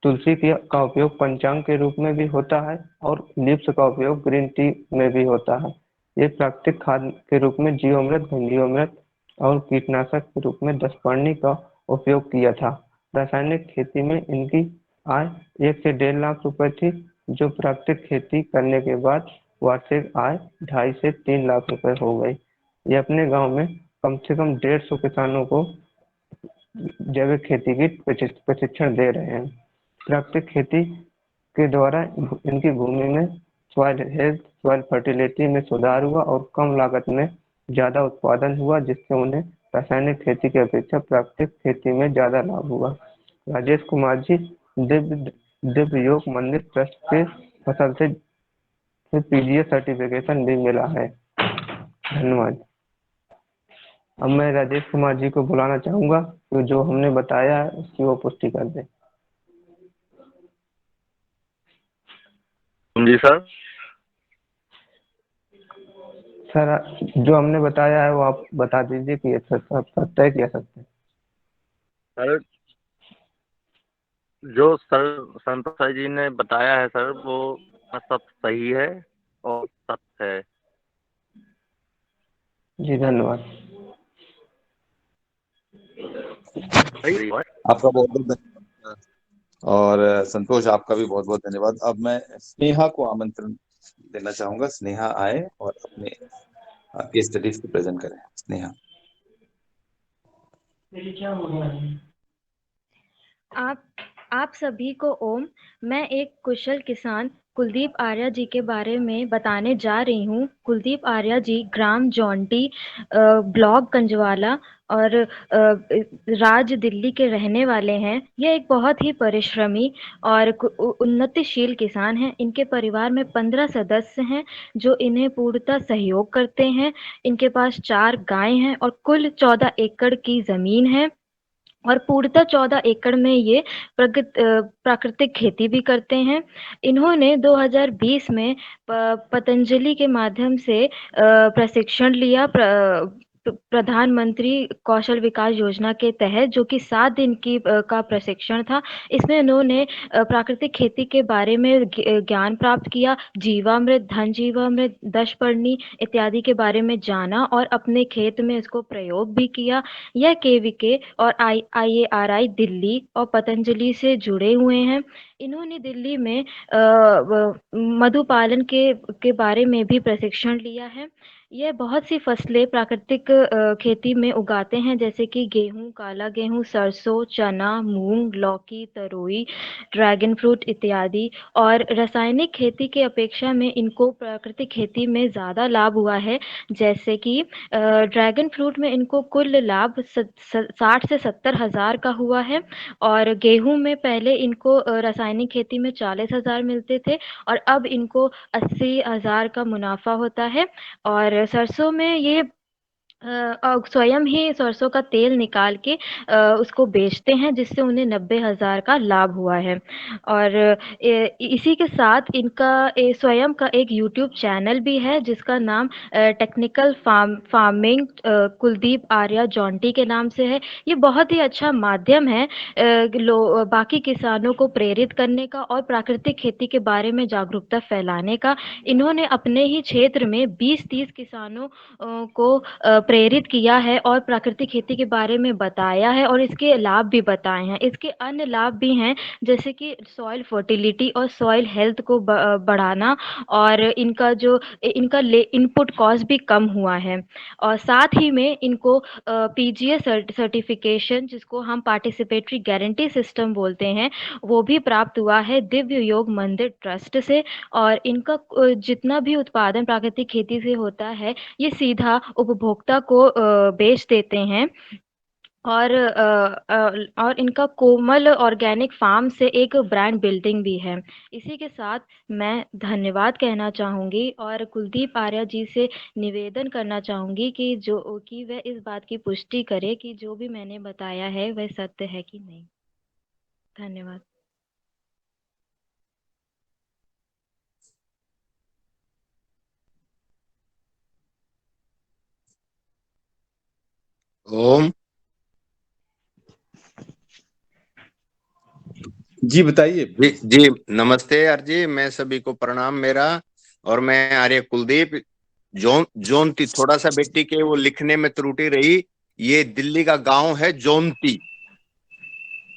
तुलसी का उपयोग पंचांग के रूप में भी होता है और लीव्स का उपयोग ग्रीन टी में भी होता है। ये प्राकृतिक खाद के रूप में जीवामृत, घन जीवामृत और कीटनाशक के रूप में दशपर्णी का उपयोग किया था। रासायनिक खेती में इनकी आय 1 से 1.5 लाख रुपए थी, जो प्राकृतिक खेती करने के बाद वार्षिक आय 2.5 से 3 लाख रुपए हो गई। ये अपने गांव में कम से कम 150 किसानों को जैविक खेती की प्रशिक्षण दे रहे हैं। प्राकृतिक खेती के द्वारा इनकी भूमि में सॉइल हेल्थ, सॉइल फर्टिलिटी में सुधार हुआ और कम लागत में ज्यादा उत्पादन हुआ, जिससे उन्हें रासायनिक खेती की अपेक्षा प्राकृतिक खेती में ज्यादा लाभ हुआ। राजेश कुमार जी, दिव्य योग मंदिर ट्रस्ट के फसल से पीजीए सर्टिफिकेशन भी मिला है। धन्यवाद। अब मैं राजेश कुमार जी को बुलाना चाहूंगा तो जो हमने बताया है उसकी वो पुष्टि कर दें। जी सर। सर, जो हमने बताया है वो आप बता दीजिए कि ये सत्य है कि असत्य है। सर, जो सर संतोष जी ने बताया है सर, वो सब सही है और सत्य है। जी धन्यवाद। आपका बहुत बहुत धन्यवाद और संतोष, आपका भी बहुत बहुत धन्यवाद। अब मैं स्नेहा को आमंत्रण देना चाहूंगा। स्नेहा आए और अपने केस स्टडीज को प्रेजेंट करें। स्नेहा। आप सभी को ओम। मैं एक कुशल किसान कुलदीप आर्या जी के बारे में बताने जा रही हूँ। कुलदीप आर्या जी ग्राम जौंटी, ब्लॉक कंजवाला और राज्य दिल्ली के रहने वाले हैं। ये एक बहुत ही परिश्रमी और उन्नतिशील किसान हैं। इनके परिवार में 15 सदस्य हैं जो इन्हें पूर्णतः सहयोग करते हैं। इनके पास 4 गायें हैं और कुल 14 एकड़ की जमीन है और पूर्णतः 14 एकड़ में ये प्राकृतिक खेती भी करते हैं। इन्होंने 2020 में पतंजलि के माध्यम से प्रशिक्षण लिया प्रधानमंत्री कौशल विकास योजना के तहत, जो कि 7 दिन का प्रशिक्षण था। इसमें उन्होंने प्राकृतिक खेती के बारे में ज्ञान प्राप्त किया, जीवामृत, धन जीवामृत, दशपर्णी इत्यादि के बारे में जाना और अपने खेत में इसको प्रयोग भी किया। यह केवीके और IARI दिल्ली और पतंजलि से जुड़े हुए हैं। इन्होंने दिल्ली में मधुपालन के बारे में भी प्रशिक्षण लिया है। यह बहुत सी फसलें प्राकृतिक खेती में उगाते हैं, जैसे कि गेहूं, काला गेहूं, सरसों, चना, मूंग, लौकी, तरोई, ड्रैगन फ्रूट इत्यादि। और रासायनिक खेती के अपेक्षा में इनको प्राकृतिक खेती में ज़्यादा लाभ हुआ है। जैसे कि ड्रैगन फ्रूट में इनको कुल लाभ 60 से 70 हज़ार का हुआ है और गेहूं में पहले इनको रासायनिक खेती में 40 हज़ार मिलते थे और अब इनको 80 हज़ार का मुनाफा होता है। और सरसों में ये स्वयं ही सरसों का तेल निकाल के उसको बेचते हैं, जिससे उन्हें 90 हज़ार का लाभ हुआ है। और इसी के साथ इनका स्वयं का एक यूट्यूब चैनल भी है जिसका नाम technical farming Kuldeep Arya Jonty के नाम से है। ये बहुत ही अच्छा माध्यम है बाकी किसानों को प्रेरित करने का और प्राकृतिक खेती के बारे में जागरूकता फैलाने का। इन्होंने अपने ही क्षेत्र में 20-30 किसानों को प्रेरित किया है और प्राकृतिक खेती के बारे में बताया है और इसके लाभ भी बताए हैं। इसके अन्य लाभ भी हैं, जैसे कि सॉइल फर्टिलिटी और सॉइल हेल्थ को बढ़ाना और इनका इनपुट कॉस्ट भी कम हुआ है। और साथ ही में इनको PGA सर्टिफिकेशन, जिसको हम पार्टिसिपेटरी गारंटी सिस्टम बोलते हैं, वो भी प्राप्त हुआ है दिव्य योग मंदिर ट्रस्ट से। और इनका जितना भी उत्पादन प्राकृतिक खेती से होता है ये सीधा उपभोक्ता को बेच देते हैं। और इनका कोमल ऑर्गेनिक फार्म से एक ब्रांड बिल्डिंग भी है। इसी के साथ मैं धन्यवाद कहना चाहूँगी और कुलदीप आर्या जी से निवेदन करना चाहूँगी कि वह इस बात की पुष्टि करे कि जो भी मैंने बताया है वह सत्य है कि नहीं। धन्यवाद। ओम जी बताइए। जी नमस्ते अर्जी, मैं सभी को प्रणाम मेरा। और मैं आर्य कुलदीप जोंती, थोड़ा सा बेटी के वो लिखने में त्रुटि रही। ये दिल्ली का गांव है जोंती,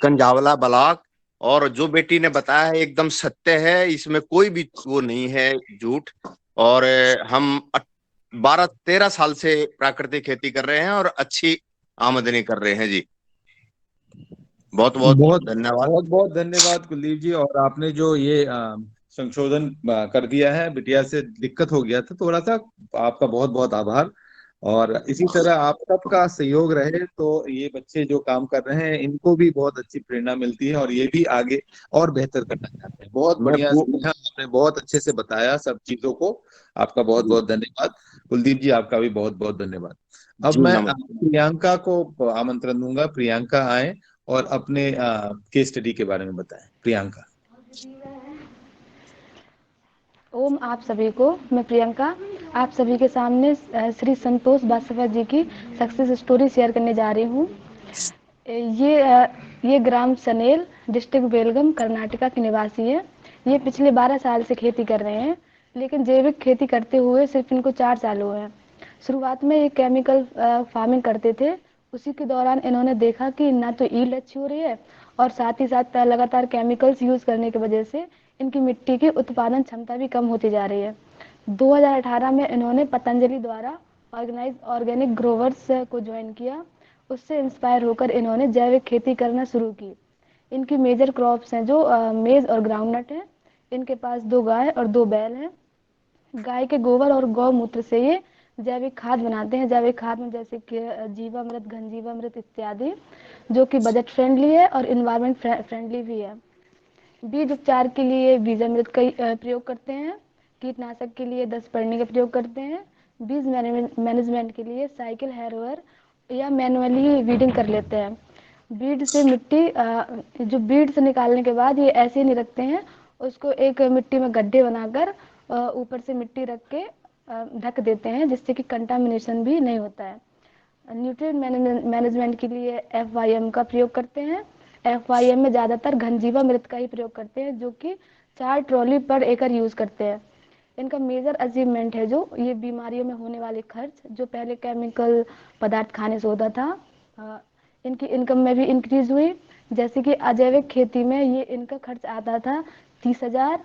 कंजावला ब्लॉक। और जो बेटी ने बताया है एकदम सत्य है, इसमें कोई भी वो नहीं है झूठ। और हम 12-13 साल से प्राकृतिक खेती कर रहे हैं और अच्छी आमदनी कर रहे हैं जी। बहुत बहुत बहुत धन्यवाद। बहुत बहुत धन्यवाद कुलदीप जी। और आपने जो ये संशोधन कर दिया है, बिटिया से दिक्कत हो गया था थोड़ा सा, आपका बहुत बहुत आभार। और इसी तरह आप सबका सहयोग रहे तो ये बच्चे जो काम कर रहे हैं इनको भी बहुत अच्छी प्रेरणा मिलती है और ये भी आगे और बेहतर करना चाहते हैं। बहुत मैं बढ़िया समझा आपने, बहुत अच्छे से बताया सब चीजों को। आपका बहुत बहुत धन्यवाद। कुलदीप जी आपका भी बहुत बहुत धन्यवाद। अब जी मैं नमस्ते। प्रियंका को आमंत्रण दूंगा, प्रियंका आए और अपने केस स्टडी के बारे में बताएं। प्रियंका। ओम आप सभी को, मैं प्रियंका आप सभी के सामने श्री संतोष बासवा जी की सक्सेस स्टोरी शेयर करने जा रही हूँ। ये ग्राम सनेल, डिस्ट्रिक्ट बेलगम, कर्नाटका के निवासी है। ये पिछले 12 साल से खेती कर रहे हैं, लेकिन जैविक खेती करते हुए सिर्फ इनको 4 साल हुए हैं। शुरुआत में ये केमिकल फार्मिंग करते थे। उसी के दौरान इन्होंने देखा कि ना तो ईल्ड अच्छी हो रही है और साथ ही साथ लगातार केमिकल्स यूज़ करने की वजह से इनकी मिट्टी की उत्पादन क्षमता भी कम होती जा रही है। 2018 में इन्होंने पतंजलि द्वारा ऑर्गेनाइज ऑर्गेनिक ग्रोवर्स को ज्वाइन किया। उससे इंस्पायर होकर इन्होंने जैविक खेती करना शुरू की। इनकी मेजर क्रॉप्स हैं जो मेज और ग्राउंडनट है। इनके पास 2 गाय और 2 बैल हैं। गाय के गोबर और गौमूत्र से ये जैविक खाद बनाते हैं। जैविक खाद में जैसे कि जीवामृत, घनजीवामृत इत्यादि, जो कि बजट फ्रेंडली है और इन्वायरमेंट फ्रेंडली भी है। बीज उपचार के लिए बीजामृत का प्रयोग करते हैं। कीटनाशक के लिए 10 परनी का प्रयोग करते हैं। बीज मैनेजमेंट के लिए साइकिल हैरोवर या मैनुअली वीडिंग कर लेते हैं। बीड से मिट्टी जो बीड से निकालने के बाद ये ऐसे ही नहीं रखते हैं, उसको एक मिट्टी में गड्ढे बनाकर ऊपर से मिट्टी रख के ढक देते हैं, जिससे कि कंटामिनेशन भी नहीं होता है। न्यूट्रिएंट मैनेजमेंट के लिए FYM का प्रयोग करते हैं। FYM में ज़्यादातर घनजीवामृत का ही प्रयोग करते हैं, जो कि 4 ट्रॉली पर एकड़ यूज़ करते हैं। इनका मेजर अचीवमेंट है जो ये बीमारियों में होने वाले खर्च, जो पहले केमिकल पदार्थ खाने से होता था, इनकी इनकम में भी इंक्रीज हुई। जैसे कि अजैविक खेती में ये इनका खर्च आता था 30,000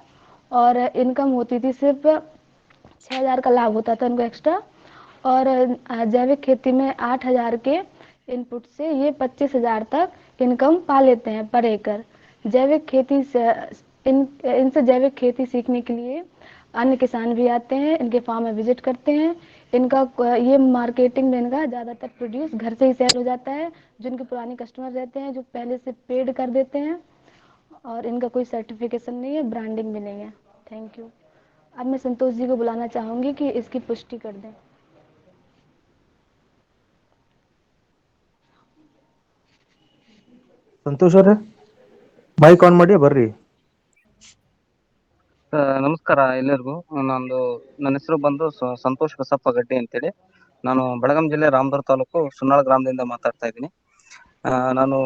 और इनकम होती थी सिर्फ 6,000 का लाभ होता था इनको एक्स्ट्रा। और जैविक खेती में 8,000 के इनपुट से ये 25,000 तक इनकम पा लेते हैं पर एकड़। जैविक खेती से इनसे जैविक खेती सीखने के लिए अन्य किसान भी आते हैं, इनके फार्म में विजिट करते हैं। इनका ये मार्केटिंग में इनका ज़्यादातर प्रोड्यूस घर से ही सेल हो जाता है। जो इनके पुराने कस्टमर रहते हैं, जो पहले से पेड कर देते हैं, और इनका कोई सर्टिफिकेशन नहीं है, ब्रांडिंग भी नहीं है। Thank you. अब मैं संतोष जी को बुलाना चाहूँगी कि इसकी पुष्टि कर दें। ಸಂತೋಷ್ ಅವ್ರೆ ಮೈಕ್ ಆನ್ ಮಾಡಿ ಬರ್ರಿ. ನಮಸ್ಕಾರ ಎಲ್ಲರಿಗೂ. ನನ್ನ ಹೆಸರು ಬಂದು ಸಂತೋಷ್ ಬಸಪ್ಪ ಗಡ್ಡಿ ಅಂತೇಳಿ. ನಾನು ಬೆಳಗಾಂ ಜಿಲ್ಲೆ ರಾಮದುರ್ಗ ತಾಲೂಕು ಸುನ್ನಾಳ ಗ್ರಾಮದಿಂದ ಮಾತಾಡ್ತಾ ಇದ್ದೀನಿ. ನಾನು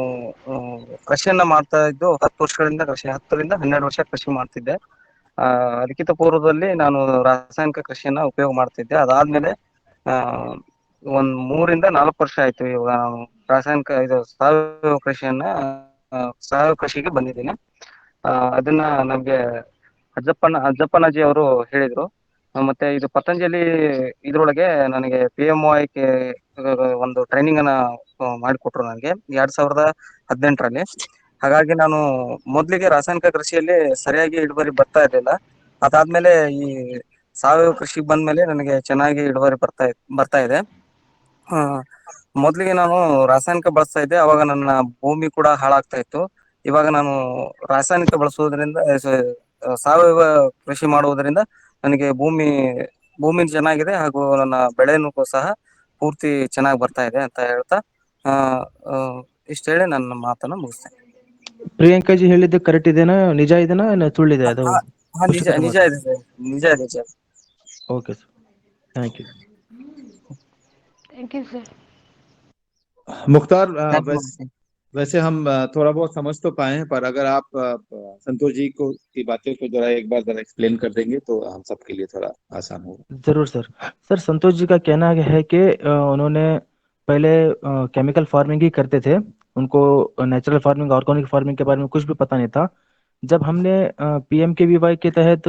ಕೃಷಿಯನ್ನ ಮಾಡ್ತಾ ಇದ್ದು 10 ವರ್ಷಗಳಿಂದ 10ರಿಂದ 12 ವರ್ಷ ಕೃಷಿ ಮಾಡ್ತಿದ್ದೆ. ಅದಕ್ಕಿಂತ ಪೂರ್ವದಲ್ಲಿ ನಾನು ರಾಸಾಯನಿಕ ಕೃಷಿಯನ್ನ ಉಪಯೋಗ ಮಾಡ್ತಿದ್ದೆ. ಅದಾದ್ಮೇಲೆ ಒಂದ್ 3ರಿಂದ 4 ವರ್ಷ ಆಯ್ತು ಇವಾಗ ನಾನು ರಾಸಾಯನಿಕ ಸಾವಯವ ಕೃಷಿಗೆ ಬಂದಿದ್ದೀನಿ. ಅದನ್ನ ನಮ್ಗೆ ಅಜ್ಜಪ್ಪನಾಜಿ ಅವರು ಹೇಳಿದ್ರು. ಮತ್ತೆ ಇದು ಪತಂಜಲಿ ಇದ್ರೊಳಗೆ ನನಗೆ PMOI ಒಂದು ಟ್ರೈನಿಂಗ್ ಅನ್ನ ಮಾಡಿಕೊಟ್ರು ನನಗೆ 2018ರಲ್ಲಿ. ಹಾಗಾಗಿ ನಾನು ಮೊದ್ಲಿಗೆ ರಾಸಾಯನಿಕ ಕೃಷಿಯಲ್ಲಿ ಸರಿಯಾಗಿ ಇಳುವರಿ ಬರ್ತಾ ಇರ್ಲಿಲ್ಲ. ಅದಾದ್ಮೇಲೆ ಈ ಸಾವಯವ ಕೃಷಿಗೆ ಬಂದ್ಮೇಲೆ ನನಗೆ ಚೆನ್ನಾಗಿ ಇಳುವರಿ ಬರ್ತಾ ಇದೆ. ಮೊದ್ಲಿಗೆ ನಾನು ರಾಸಾಯನಿಕ ಬಳಸ್ತಾ ಇದ್ದೆ, ಅವಾಗ ನನ್ನ ಭೂಮಿ ಕೂಡ ಹಾಳಾಗ್ತಾ ಇತ್ತು. ಇವಾಗ ನಾನು ರಾಸಾಯನಿಕ ಬಳಸುವುದರಿಂದ ಸಾವಯವ ಕೃಷಿ ಮಾಡುವುದರಿಂದ ನನಗೆ ಭೂಮಿ ಚೆನ್ನಾಗಿದೆ, ಹಾಗೂ ನನ್ನ ಬೆಳೆನೂ ಸಹ ಪೂರ್ತಿ ಚೆನ್ನಾಗಿ ಬರ್ತಾ ಇದೆ ಅಂತ ಹೇಳ್ತಾ ಇಷ್ಟ ಹೇಳಿ ನನ್ನ ಮಾತನ್ನ ಮುಗಿಸ್ತೇನೆ. ಪ್ರಿಯಾಂಕಾ ಜಿ ಹೇಳಿದ್ದು ಕರೆಕ್ಟ್ ಇದೆನಾ, ನಿಜ ಇದೆನಾ, ಸುಳ್ಳಿದೆ ಅದು? ನಿಜ ಇದೆ ಸರ್, ನಿಜ ಇದೆ sir. Okay sir, thank you. Thank you sir. Mukhtar, वैसे हम थोड़ा बहुत समझ तो पाए हैं, पर अगर आप संतोष जी की बातें को जरा एक बार जरा एक्सप्लेन कर देंगे तो हम सबके लिए थोड़ा आसान होगा। जरूर सर। सर संतोष जी का कहना है कि उन्होंने पहले केमिकल फार्मिंग ही करते थे, उनको नेचुरल फार्मिंग, ऑर्गेनिक फार्मिंग के बारे में कुछ भी पता नहीं था। जब हमने PMKVY के तहत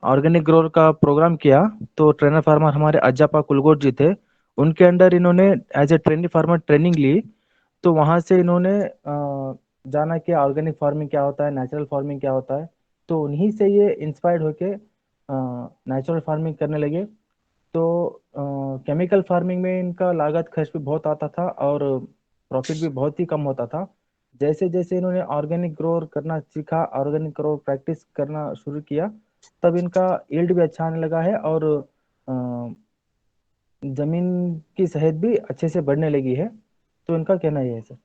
ऑर्गेनिक ग्रोवर का प्रोग्राम किया तो ट्रेनर फार्मर हमारे अज्जापा कुलगोट जी थे, उनके अंडर इन्होंने as a trainee farmer training ली। तो वहाँ से इन्होंने जाना कि ऑर्गेनिक फार्मिंग क्या होता है, नेचुरल फार्मिंग क्या होता है। तो उन्हीं से ये इंस्पायर्ड होके नेचुरल फार्मिंग करने लगे। तो केमिकल फार्मिंग में इनका लागत खर्च भी बहुत आता था और प्रॉफिट भी बहुत ही कम होता था। जैसे जैसे इन्होंने ऑर्गेनिक ग्रो करना सीखा, ऑर्गेनिक ग्रो प्रैक्टिस करना शुरू किया, तब इनका यील्ड भी अच्छा आने लगा है और जमीन की सेहत भी अच्छे से बढ़ने लगी है। तो इनका कहना यह है सर।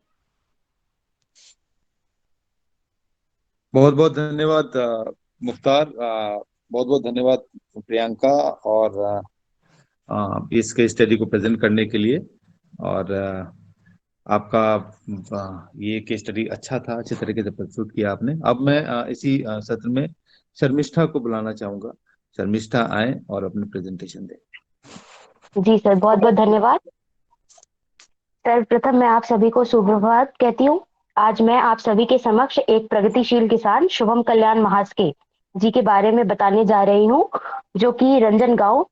बहुत बहुत धन्यवाद मुख्तार, बहुत बहुत धन्यवाद प्रियंका, और इस केस स्टडी को प्रेजेंट करने के लिए। और आपका ये केस स्टडी अच्छा था, अच्छे तरीके से प्रस्तुत किया आपने। अब मैं इसी सत्र में शर्मिष्ठा को बुलाना चाहूंगा। शर्मिष्ठा आए और अपनी प्रेजेंटेशन दें। जी सर, बहुत बहुत धन्यवाद। सर्वप्रथम मैं आप सभी को सुप्रभात कहती हूँ। आज मैं आप सभी के समक्ष एक प्रगतिशील किसान शुभम कल्याण महास्के जी के बारे में बताने जा रही हूँ, जो कि रंजन गांव,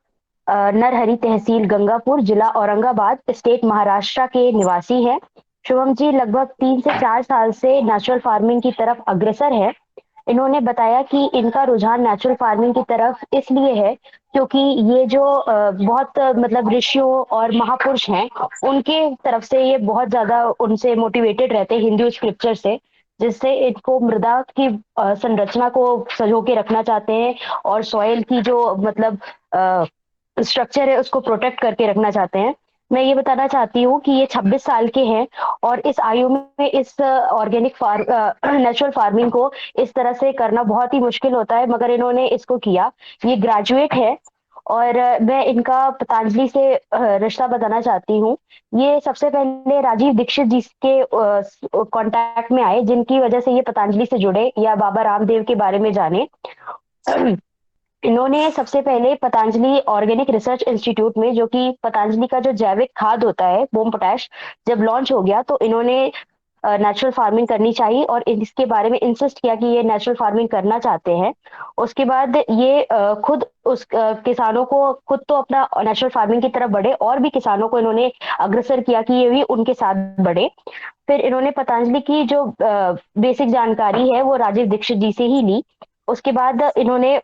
नरहरी तहसील गंगापुर, जिला औरंगाबाद, स्टेट महाराष्ट्र के निवासी हैं। शुभम जी लगभग 3 से 4 साल से नेचुरल फार्मिंग की तरफ अग्रसर है। इन्होंने बताया कि इनका रुझान नेचुरल फार्मिंग की तरफ इसलिए है क्योंकि ये जो बहुत मतलब ऋषियों और महापुरुष हैं, उनके तरफ से ये बहुत ज्यादा उनसे मोटिवेटेड रहते हैं हिंदू स्क्रिप्चर से, जिससे इनको मृदा की संरचना को संजो के रखना चाहते हैं और सॉइल की जो मतलब स्ट्रक्चर है उसको प्रोटेक्ट करके रखना चाहते हैं। मैं ये बताना चाहती हूँ कि ये 26 साल के हैं और इस आयु में इस ऑर्गेनिक नेचुरल फार्मिंग को इस तरह से करना बहुत ही मुश्किल होता है, मगर इन्होंने इसको किया। ये ग्रेजुएट है और मैं इनका पतंजलि से रिश्ता बताना चाहती हूँ। ये सबसे पहले राजीव दीक्षित जी के कांटेक्ट में आए, जिनकी वजह से ये पतंजलि से जुड़े या बाबा रामदेव के बारे में जाने। इन्होंने सबसे पहले पतंजलि ऑर्गेनिक रिसर्च इंस्टीट्यूट में, जो कि पतंजलि का जो जैविक खाद होता है बोम पोटैश, जब लॉन्च हो गया तो इन्होंने नेचुरल फार्मिंग करनी चाहिए और इसके बारे में इंसिस्ट किया कि ये नेचुरल फार्मिंग करना चाहते हैं। उसके बाद ये खुद उस किसानों को खुद तो अपना नेचुरल फार्मिंग की तरफ बढ़े और भी किसानों को इन्होंने अग्रसर किया कि ये भी उनके साथ बढ़े। फिर इन्होंने पतंजलि की जो बेसिक जानकारी है वो राजीव दीक्षित जी से ही ली। उसके बाद इन्होंने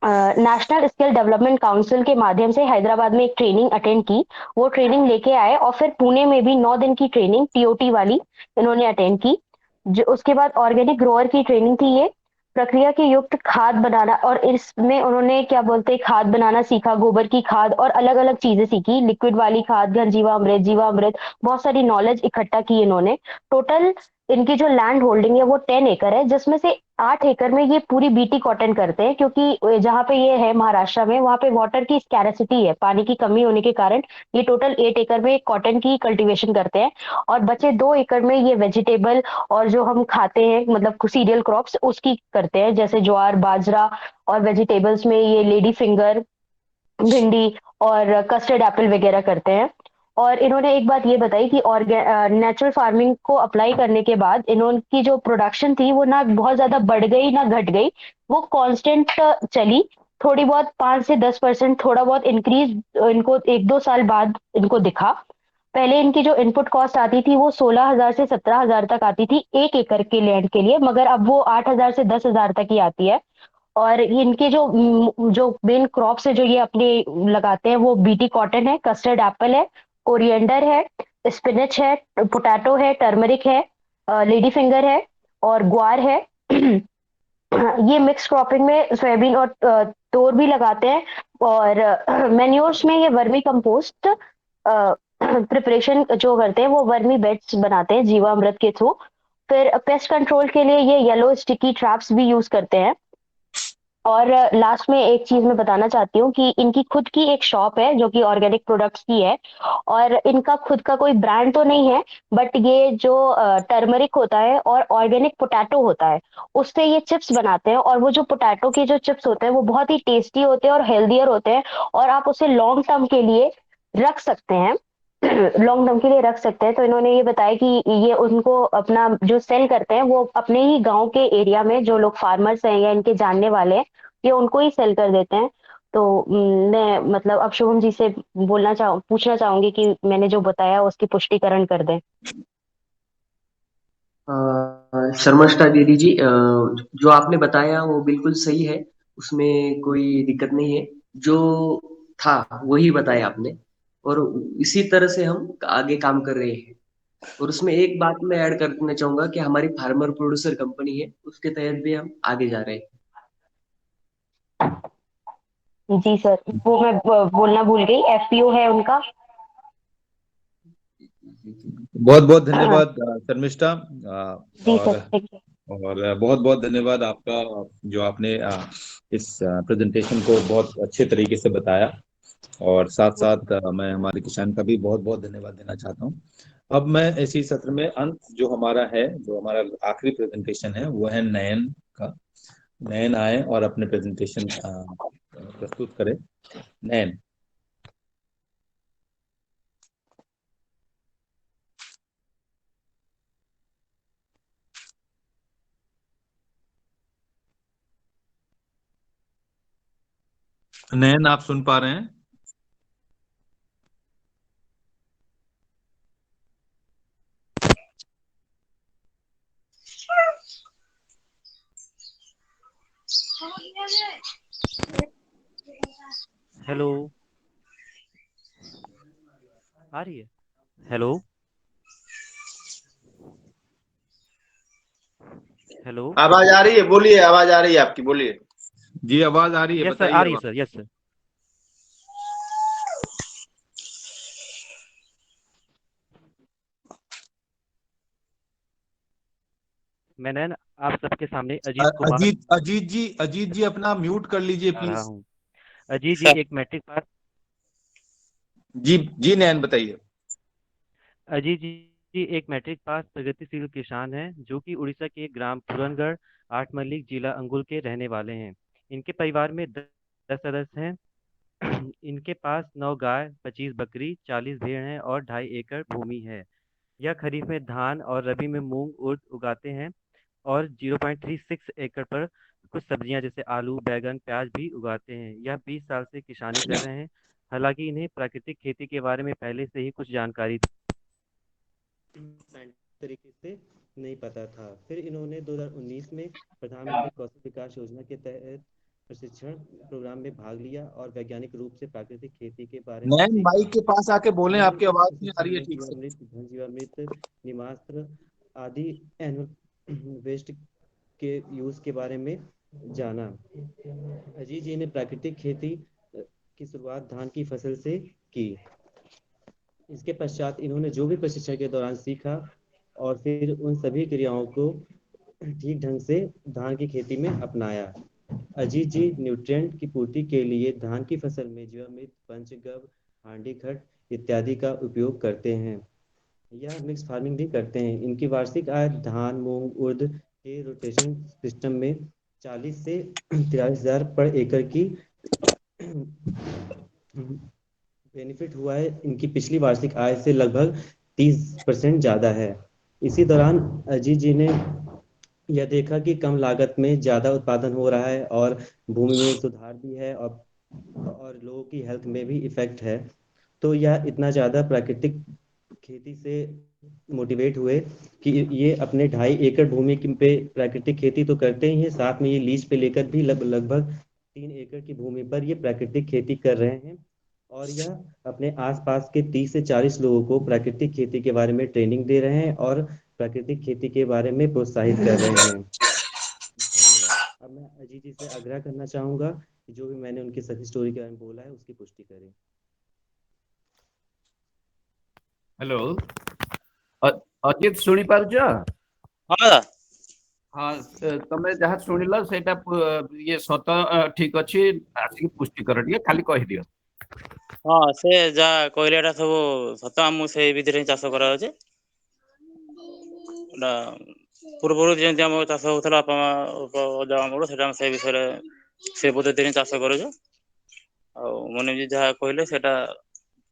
नेशनल स्किल डेवलपमेंट काउंसिल के माध्यम से हैदराबाद में एक ट्रेनिंग अटेंड की। वो ट्रेनिंग लेके आए और फिर पुणे में भी 9 दिन की ट्रेनिंग टीओटी वाली इन्होंने अटेंड की। जो उसके बाद ऑर्गेनिक ग्रोअर की ट्रेनिंग थी, ये प्रक्रिया के युक्त खाद बनाना, और इसमें उन्होंने क्या बोलते हैं खाद बनाना सीखा, गोबर की खाद और अलग अलग चीजें सीखी, लिक्विड वाली खाद, घन जीवामृत, जीवामृत, बहुत सारी नॉलेज इकट्ठा की इन्होंने। टोटल इनकी जो लैंड होल्डिंग है वो 10 एकड़ है, जिसमें से 8 एकड़ में ये पूरी बीटी कॉटन करते हैं, क्योंकि जहाँ पे ये है महाराष्ट्र में वहाँ पे वाटर की स्कैरसिटी है, पानी की कमी होने के कारण ये टोटल 8 एकड़ में कॉटन की कल्टीवेशन करते हैं और बचे 2 एकड़ में ये वेजिटेबल और जो हम खाते हैं मतलब सीरियल क्रॉप्स उसकी करते हैं, जैसे ज्वार, बाजरा, और वेजिटेबल्स में ये लेडी फिंगर, भिंडी और कस्टर्ड एप्पल वगैरह करते हैं। और इन्होंने एक बात ये बताई कि नेचुरल फार्मिंग को अप्लाई करने के बाद इन्होंने जो प्रोडक्शन थी वो ना बहुत ज्यादा बढ़ गई ना घट गई, वो कांस्टेंट चली। थोड़ी बहुत 5 से 10% थोड़ा बहुत इंक्रीज इनको 1-2 साल बाद इनको दिखा। पहले इनकी जो इनपुट कॉस्ट आती थी वो 16,000 से 17,000 तक आती थी 1 एकड़ के लैंड के लिए, मगर अब वो 8,000 से 10,000 तक ही आती है। और इनके जो मेन क्रॉप्स है जो ये अपने लगाते हैं वो बीटी कॉटन है, कस्टर्ड एप्पल है, कोरिएंडर है, स्पिनच है, पोटैटो है, टर्मरिक है, लेडी फिंगर है और ग्वार है। ये मिक्स क्रॉपिंग में सोयाबीन और तोर भी लगाते हैं। और मैन्योर्स में ये वर्मी कंपोस्ट प्रिपरेशन जो करते हैं वो वर्मी बेड्स बनाते हैं जीवामृत के थ्रू। फिर पेस्ट कंट्रोल के लिए ये येलो स्टिकी ट्रैप्स भी यूज करते हैं। और लास्ट में एक चीज मैं बताना चाहती हूँ कि इनकी खुद की एक शॉप है जो कि ऑर्गेनिक प्रोडक्ट्स की है, और इनका खुद का कोई ब्रांड तो नहीं है, बट ये जो टर्मरिक होता है और ऑर्गेनिक पोटैटो होता है उससे ये चिप्स बनाते हैं, और वो जो पोटैटो के जो चिप्स होते हैं वो बहुत ही टेस्टी होते हैं और हेल्दियर होते हैं, और आप उसे लॉन्ग टर्म के लिए रख सकते हैं लॉन्ग टर्म के लिए रख सकते हैं। तो इन्होंने ये बताया कि ये उनको अपना जो सेल करते हैं वो अपने ही गांव के एरिया में जो लोग फार्मर्स हैं या इनके जानने वाले हैं ये उनको ही सेल कर देते हैं। तो मैं मतलब अब शुभम जी से पूछना चाहूंगी कि मैंने जो बताया उसकी पुष्टिकरण कर दें। शर्मिष्ठा दीदी जी, जो आपने बताया वो बिल्कुल सही है, उसमें कोई दिक्कत नहीं है। जो था वही बताया आपने, और इसी तरह से हम आगे काम कर रहे हैं। और उसमें एक बात मैं ऐड करना चाहूंगा कि हमारी फार्मर प्रोड्यूसर कंपनी है, उसके तहत भी हम आगे जा रहे हैं। जी सर, वो मैं बोलना भूल गई, एफपीओ है उनका। बहुत बहुत धन्यवाद शर्मिष्ठा। जी और सर, ठीक है। बहुत बहुत धन्यवाद आपका, जो आपने इस प्रेजेंटेशन को बहुत अच्छे तरीके से बताया। और साथ साथ मैं हमारे किसान का भी बहुत बहुत धन्यवाद देना चाहता हूँ। अब मैं इसी सत्र में अंत जो हमारा आखिरी प्रेजेंटेशन है वो है नयन का। नयन आए और अपने प्रेजेंटेशन प्रस्तुत करें। नयन। नयन, आप सुन पा रहे हैं? हेलो, आ रही है? Hello hello. आवाज आ रही है, बोलिए, आवाज आ रही है आपकी, बोलिए। जी आवाज आ रही है, यस सर, आ बताइए रही है अब। Sir, yes sir. मैंने आप सबके सामने अजीत कुमार अजीत जी अपना म्यूट कर लीजिए आ रहा प्लीज। हूँ। अजीत जी एक मैट्रिक पास जी जी नयन बताइए। अजीत जी एक मैट्रिक पास प्रगतिशील किसान हैं, जो कि उड़ीसा के ग्राम पूरनगढ़, आठ मल्लिक, जिला अंगुल के रहने वाले हैं। इनके परिवार में 10 सदस्य हैं। इनके पास 9 गाय, 25 बकरी, 40 भेड़ हैं और 2.5 एकड़ भूमि है। यह खरीफ में धान और रबी में मूंग उर्द उगाते हैं, और 0.36 एकड़ पर कुछ सब्जियां जैसे आलू, बैगन, प्याज भी उगाते हैं। यह 20 साल से किसानी कर रहे हैं। हालांकि इन्हें प्राकृतिक खेती के बारे में पहले से ही कुछ जानकारी साइंटिफिक तरीके से नहीं पता था। फिर इन्होंने 2019 में प्रधानमंत्री कौशल विकास योजना के तहत प्रशिक्षण प्रोग्राम में भाग लिया और वैज्ञानिक रूप से प्राकृतिक खेती के बारे में नयन सीखा। माइक के पास आके बोलें, इन्होंने आपकी इस आवाज नहीं आ प्रशिक्षण रही है में ठीक से। जीवामृत, घन जीवामृत, निमास्त्र आदि एनुअल वेस्ट के यूज के बारे में जाना। अजीत जी ने प्राकृतिक खेती की शुरुआत धान की फसल से की। इसके पश्चात इन्होंने जो भी प्रशिक्षण के दौरान सीखा, और फिर उन सभी क्रियाओं को ठीक ढंग से धान की खेती में अपनाया। अजीत जी न्यूट्रिएंट की पूर्ति के लिए धान की फसल में जीवामृत, पंचगव्य, हांडी खट इत्यादि का उपयोग करते हैं। यह मिक्स फार्मिंग भी करते हैं। इनकी वार्षिक आय धान, मूंग, उर्द के रोटेशन सिस्टम में 40 से 43,000 पर एकड़ की बेनिफिट हुआ है। इनकी पिछली वार्षिक आय से लगभग 30% ज़्यादा है। इसी दौरान अजीत जी ने यह देखा कि कम लागत में ज़्यादा उत्पादन हो रहा है, और भूमि में सुधार भी है, और लोगों की हेल्थ में भी इफेक्ट है। तो यह इतना ज़्यादा प्राकृतिक खेती से मोटिवेट हुए कि ये अपने 2.5 एकड़ भूमि पे प्राकृतिक खेती तो करते ही हैं, साथ में ये लीज पे लेकर भी लगभग 3 एकड़ की भूमि पर ये प्राकृतिक खेती कर रहे हैं। और यह अपने आसपास के 30 से 40 लोगों को प्राकृतिक खेती के बारे में ट्रेनिंग दे रहे हैं, और प्राकृतिक खेती के बारे में प्रोत्साहित कर रहे हैं। धन्यवाद। अब मैं अजीत जी से आग्रह करना चाहूंगा कि जो भी मैंने उनकी सही स्टोरी के बारे में बोला है उसकी पुष्टि करें। हेलो, अजित शुणी पारुछ? हाँ हाँ, तमे जहाँ शुणिल सेटा ये सत ठीक अच्छी, आसिक पुष्टि कर दिए, खाली कह दियो। हाँ से जा कहले एटा सब सत, आम से विधि चाष कराउछे। पूर्व जमी आम चाष होता बापा अजा अमर से विषय से पद्धति चाष कर मन जी जहाँ कहले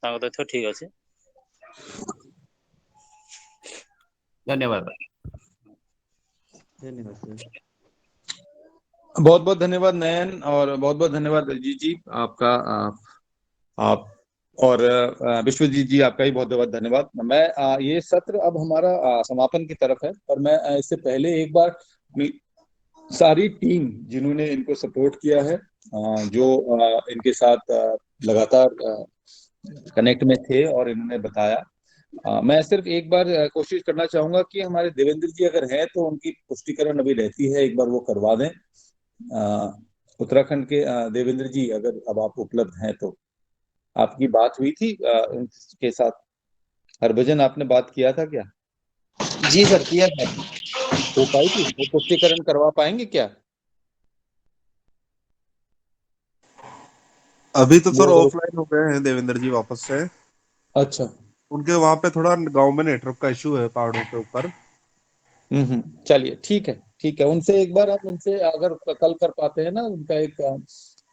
तथ्य ठीक अच्छे। धन्यवाद। धन्यवाद सर। बहुत बहुत धन्यवाद नयन, और बहुत बहुत धन्यवाद अजीत जी आपका। आप और विश्वजीत जी आपका ही बहुत बहुत धन्यवाद। मैं ये सत्र अब हमारा समापन की तरफ है, पर मैं इससे पहले एक बार अपनी सारी टीम जिन्होंने इनको सपोर्ट किया है, जो इनके साथ लगातार कनेक्ट में थे और इन्होंने बताया, मैं सिर्फ एक बार कोशिश करना चाहूंगा कि हमारे देवेंद्र जी अगर हैं तो उनकी पुष्टिकरण अभी रहती है, एक बार वो करवा दें। उत्तराखंड के देवेंद्र जी, अगर अब आप उपलब्ध हैं तो। आपकी बात हुई थी उनके साथ, हरभजन आपने बात किया था क्या? जी सर, किया था। हो पाई थी वो पुष्टिकरण करवा पाएंगे क्या? अभी तो सर वो अगर ऑफलाइन हो गए हैं देवेंद्र जी वापस से। अच्छा। उनके वहां पे थोड़ा गांव में नेटवर्क का इशू है पहाड़ों के ऊपर। चलिए ठीक है, ठीक है, उनसे एक बार आप उनसे अगर कल कर पाते हैं ना उनका एक कल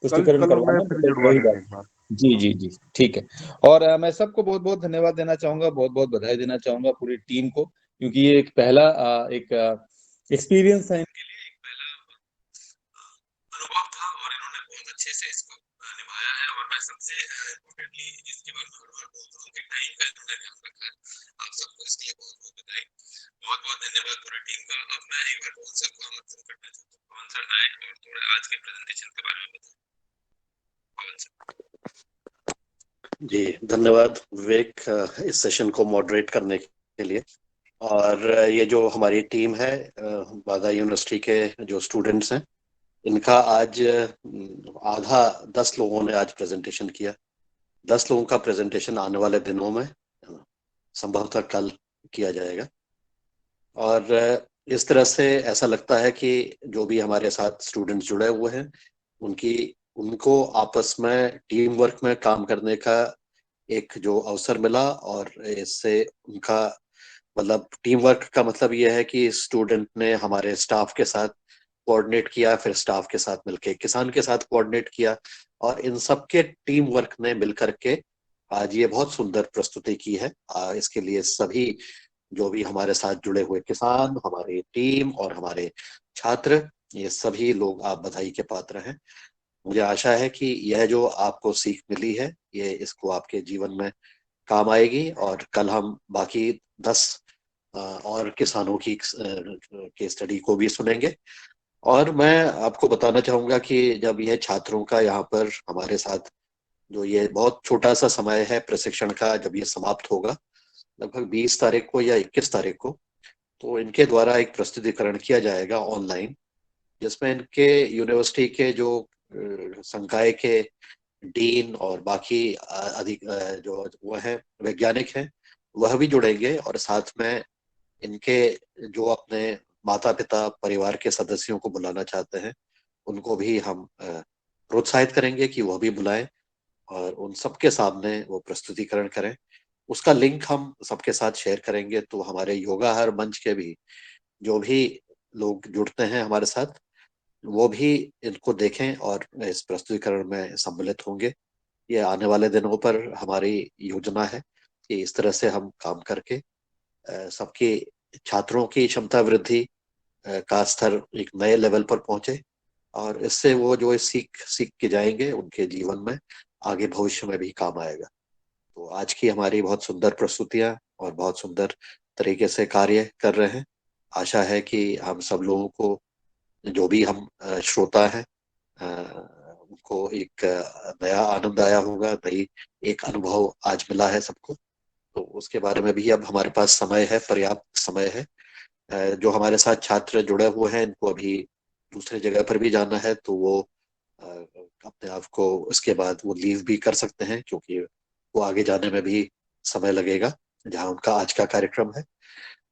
पुष्टिकरण कल मैं करवाना, फिर तो जुड़वा वही देंगे बात। एक बार। जी जी जी, ठीक है। और मैं सबको बहुत बहुत धन्यवाद देना चाहूंगा, बहुत बहुत बधाई देना चाहूंगा पूरी टीम को, क्योंकि ये एक पहला एक एक्सपीरियंस है इनके लिए, एक पहला अनुभव था, और इन्होंने बहुत अच्छे से इसको निभाया है। और मैं सबसे इम्पोर्टेंटली जिसके बारे में हर बार बोलता हूँ कि टाइम का इन्होंने ध्यान रखा है। आप सबको इसके लिए बहुत बहुत बधाई, बहुत बहुत धन्यवाद पूरी टीम का। अब मैं एक बार पवन सर को आमंत्रित करना चाहता हूँ, पवन सर आए और थोड़ा आज के प्रेजेंटेशन के बारे में बताएं। पवन सर। जी धन्यवाद विवेक, इस सेशन को मॉडरेट करने के लिए। और ये जो हमारी टीम है बाधा यूनिवर्सिटी के जो स्टूडेंट्स हैं, इनका आज आधा 10 लोगों ने आज प्रेजेंटेशन किया। 10 लोगों का प्रेजेंटेशन आने वाले दिनों में संभवतः कल किया जाएगा। और इस तरह से ऐसा लगता है कि जो भी हमारे साथ स्टूडेंट्स जुड़े हुए हैं उनको आपस में टीम वर्क में काम करने का एक जो अवसर मिला, और इससे उनका मतलब टीम वर्क का मतलब ये है कि स्टूडेंट ने हमारे स्टाफ के साथ कोऑर्डिनेट किया, फिर स्टाफ के साथ मिलके किसान के साथ कोऑर्डिनेट किया, और इन सब के टीम वर्क ने मिलकर के आज ये बहुत सुंदर प्रस्तुति की है। इसके लिए सभी जो भी हमारे साथ जुड़े हुए किसान, हमारी टीम और हमारे छात्र, ये सभी लोग आप बधाई के पात्र हैं। मुझे आशा है कि यह जो आपको सीख मिली है ये इसको आपके जीवन में काम आएगी। और कल हम बाकी 10 और किसानों की केस स्टडी को भी सुनेंगे। और मैं आपको बताना चाहूंगा कि जब यह छात्रों का यहाँ पर हमारे साथ जो ये बहुत छोटा सा समय है प्रशिक्षण का, जब ये समाप्त होगा लगभग 20 तारीख को या 21 तारीख को, तो इनके द्वारा एक प्रस्तुतिकरण किया जाएगा ऑनलाइन, जिसमें इनके यूनिवर्सिटी के जो संकाय के डीन और बाकी अधिक जो वो है वैज्ञानिक हैं वह भी जुड़ेंगे। और साथ में इनके जो अपने माता पिता परिवार के सदस्यों को बुलाना चाहते हैं उनको भी हम प्रोत्साहित करेंगे कि वह भी बुलाएं और उन सबके सामने वो प्रस्तुतिकरण करें। उसका लिंक हम सबके साथ शेयर करेंगे, तो हमारे योगा हर मंच के भी जो भी लोग जुड़ते हैं हमारे साथ वो भी इनको देखें और इस प्रस्तुतिकरण में सम्मिलित होंगे। ये आने वाले दिनों पर हमारी योजना है कि इस तरह से हम काम करके सबके छात्रों की क्षमता वृद्धि का स्तर एक नए लेवल पर पहुंचे, और इससे वो जो सीख के जाएंगे उनके जीवन में आगे भविष्य में भी काम आएगा। तो आज की हमारी बहुत सुंदर प्रस्तुतियां और बहुत सुंदर तरीके से कार्य कर रहे हैं। आशा है कि हम सब लोगों को जो भी हम श्रोता हैं उनको एक नया आनंद आया होगा, नई एक अनुभव आज मिला है सबको। तो उसके बारे में भी अब हमारे पास समय है, पर्याप्त समय है। जो हमारे साथ छात्र जुड़े हुए हैं इनको अभी दूसरे जगह पर भी जाना है, तो वो अपने आप को उसके बाद वो लीव भी कर सकते हैं, क्योंकि वो आगे जाने में भी समय लगेगा जहाँ उनका आज का कार्यक्रम है।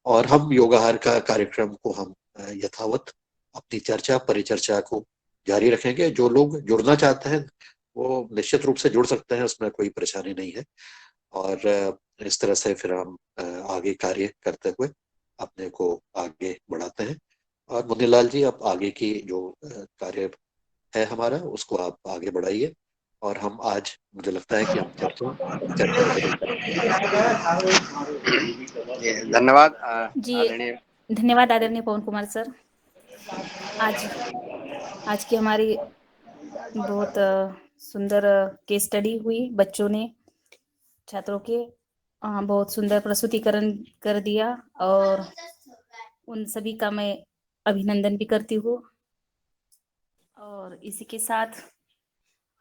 और हम योगाहार का कार्यक्रम को हम यथावत अपनी चर्चा परिचर्चा को जारी रखेंगे। जो लोग जुड़ना चाहते हैं वो निश्चित रूप से जुड़ सकते हैं, उसमें कोई परेशानी नहीं है। और इस तरह से फिर हम आगे कार्य करते हुए अपने को आगे बढ़ाते हैं। और मुन्नीलाल जी, आप आगे की जो कार्य है हमारा उसको आप आगे बढ़ाइए, और हम आज मुझे लगता है कि हम चर्चा धन्यवाद जी आदरणीय धन्यवाद आदरणीय पवन कुमार सर। आज आज की हमारी बहुत सुंदर केस स्टडी हुई। बच्चों ने छात्रों के बहुत सुंदर प्रस्तुतिकरण कर दिया और उन सभी का मैं अभिनंदन भी करती हूँ। और इसी के साथ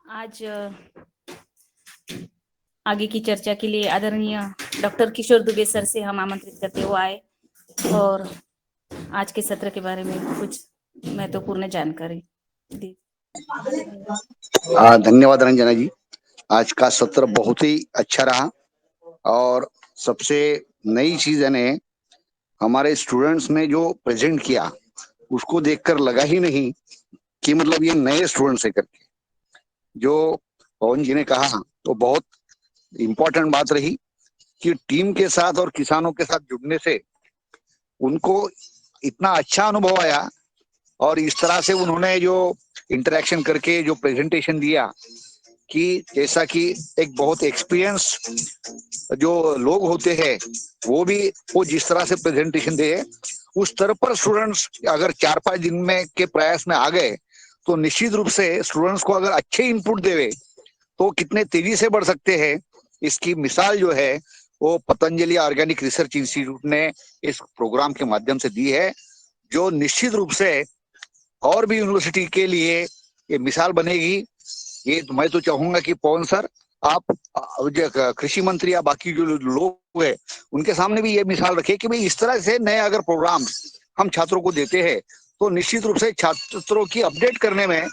आज आगे की चर्चा के लिए आदरणीय डॉक्टर किशोर दुबे सर से हम आमंत्रित करते हुए आए और आज के सत्र के बारे में कुछ महत्वपूर्ण जानकारी दी। धन्यवाद रंजना जी। आज का सत्र बहुत ही अच्छा रहा और सबसे नई चीज है हमारे स्टूडेंट्स ने जो प्रेजेंट किया उसको देखकर लगा ही नहीं कि मतलब ये नए स्टूडेंट्स है करके। जो पवन जी ने कहा तो बहुत इम्पोर्टेंट बात रही कि टीम के साथ और किसानों के साथ जुड़ने से उनको इतना अच्छा अनुभव आया और इस तरह से उन्होंने जो इंटरेक्शन करके जो प्रेजेंटेशन दिया कि जैसा कि एक बहुत एक्सपीरियंस जो लोग होते हैं वो जिस तरह से प्रेजेंटेशन दे उस तरह पर स्टूडेंट्स अगर 4-5 दिन में के प्रयास में आ गए तो निश्चित रूप से स्टूडेंट्स को अगर अच्छे इनपुट देवे तो कितने तेजी से बढ़ सकते हैं। इसकी मिसाल जो है वो पतंजलि ऑर्गेनिक रिसर्च इंस्टीट्यूट ने इस प्रोग्राम के माध्यम से दी है, जो निश्चित रूप से और भी यूनिवर्सिटी के लिए ये मिसाल बनेगी। ये मैं तो चाहूंगा कि पवन सर आप कृषि मंत्री या बाकी जो लोग हैं उनके सामने भी ये मिसाल रखे कि भाई इस तरह से नए अगर प्रोग्राम हम छात्रों को देते हैं तो निश्चित रूप से छात्रों की अपडेट करने में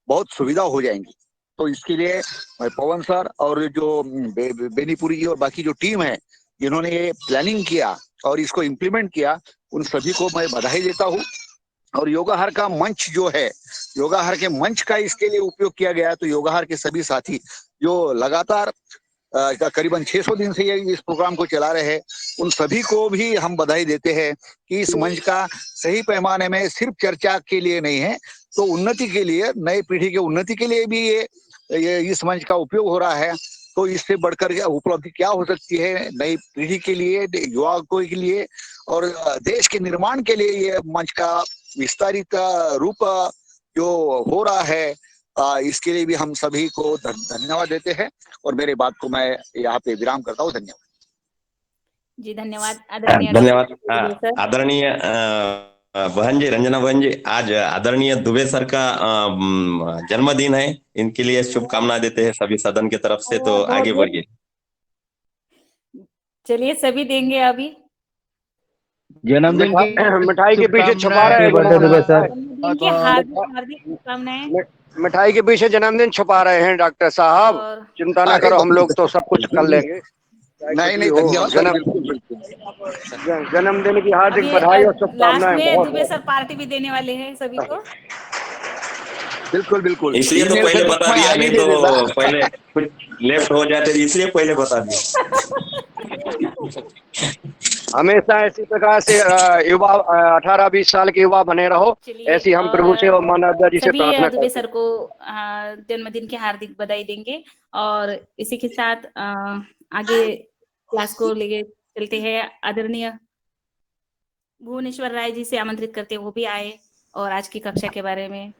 बहुत सुविधा हो जाएंगी। तो इसके लिए मैं पवन सर और जो बेनीपुरी जी और बाकी जो टीम है जिन्होंने ये प्लानिंग किया और इसको इम्प्लीमेंट किया उन सभी को मैं बधाई देता हूँ। और योगाहार का मंच जो है, योगाहार के मंच का इसके लिए उपयोग किया गया है। तो योगाहार के सभी साथी जो लगातार करीबन 600 दिन से ये इस प्रोग्राम को चला रहे हैं उन सभी को भी हम बधाई देते हैं कि इस मंच का सही पैमाने में सिर्फ चर्चा के लिए नहीं है तो उन्नति के लिए, नई पीढ़ी के उन्नति के लिए भी ये इस मंच का उपयोग हो रहा है। तो इससे बढ़कर उपलब्धि क्या हो सकती है नई पीढ़ी के लिए, युवाओं के लिए और देश के निर्माण के लिए ये मंच का विस्तारित रूप जो हो रहा है इसके लिए भी हम सभी को धन्यवाद देते हैं और मेरे बात को मैं यहाँ पे विराम करता हूँ। धन्यवाद जी, धन्यवाद धन्यवाद आदरणीय बहन जी, रंजना बहन जी। आज आदरणीय दुबे सर का जन्मदिन है, इनके लिए शुभकामनाएं देते हैं सभी सदन की तरफ से। तो आगे बढ़िए। चलिए सभी देंगे अभी जन्मदिन की मिठाई के पीछे छुपा रहे हैं। हार्दिक शुभकामनाएं। मिठाई के पीछे जन्मदिन छुपा रहे हैं डॉक्टर साहब, चिंता ना करो, हम लोग तो सब कुछ कर लेंगे। नहीं जन्मदिन की हार्दिक बधाई और शुभकामनाएं। दुबे सर पार्टी भी देने वाले हैं सभी को। बिल्कुल बिल्कुल, इसलिए तो पहले बता दिया, नहीं तो पहले कुछ लेफ्ट हो जाते इसलिए पहले बता दिया। हमेशा इसी प्रकार से युवा 18-20 साल के युवा बने रहो, ऐसी हम प्रभु से और मानवता जी से प्रार्थना करते हैं। दुबे सर को जन्मदिन की हार्दिक बधाई देंगे और इसी के साथ आगे क्लास को लेके चलते हैं। आदरणीय भुवनेश्वर राय जी से आमंत्रित करते हैं, वो भी आए और आज की कक्षा के बारे में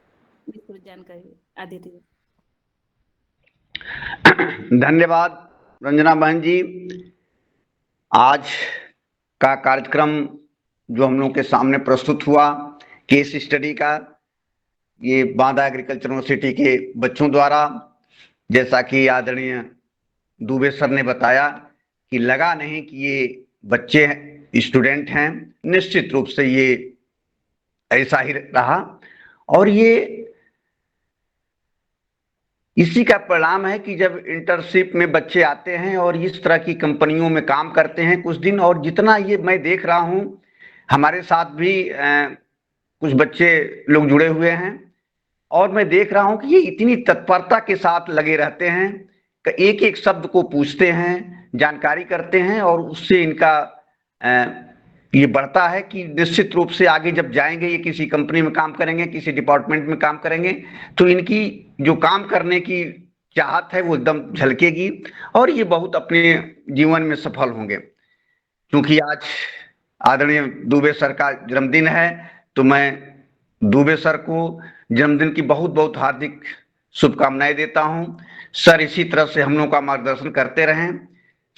विस्तृत जानकारी आदि। धन्यवाद रंजना बहन जी। आज का कार्यक्रम जो हम लोग के सामने प्रस्तुत हुआ केस स्टडी का, ये बांदा एग्रीकल्चर यूनिवर्सिटी के बच्चों द्वारा, जैसा कि आदरणीय दुबे सर ने बताया कि लगा नहीं कि ये बच्चे स्टूडेंट हैं, निश्चित रूप से ये ऐसा ही रहा और ये इसी का परिणाम है कि जब इंटर्नशिप में बच्चे आते हैं और इस तरह की कंपनियों में काम करते हैं कुछ दिन, और जितना ये मैं देख रहा हूं हमारे साथ भी कुछ बच्चे लोग जुड़े हुए हैं और मैं देख रहा हूं कि ये इतनी तत्परता के साथ लगे रहते हैं कि एक एक शब्द को पूछते हैं, जानकारी करते हैं और उससे इनका ये बढ़ता है कि निश्चित रूप से आगे जब जाएंगे, ये किसी कंपनी में काम करेंगे, किसी डिपार्टमेंट में काम करेंगे तो इनकी जो काम करने की चाहत है वो एकदम झलकेगी और ये बहुत अपने जीवन में सफल होंगे। क्योंकि आज आदरणीय दुबे सर का जन्मदिन है तो मैं दुबे सर को जन्मदिन की बहुत बहुत हार्दिक शुभकामनाएं देता हूं। सर इसी तरह से हम लोगों का मार्गदर्शन करते रहें।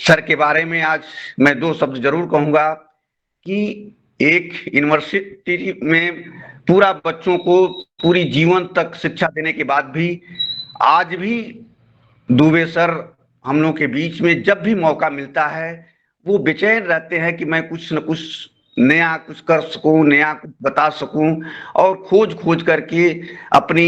सर के बारे में आज मैं 2 शब्द जरूर कहूंगा कि एक यूनिवर्सिटी में पूरा बच्चों को पूरी जीवन तक शिक्षा देने के बाद भी आज भी दुबे सर हम लोग के बीच में जब भी मौका मिलता है वो बेचैन रहते हैं कि मैं कुछ न कुछ नया कुछ कर सकूं, नया कुछ बता सकूं, और खोज खोज करके अपनी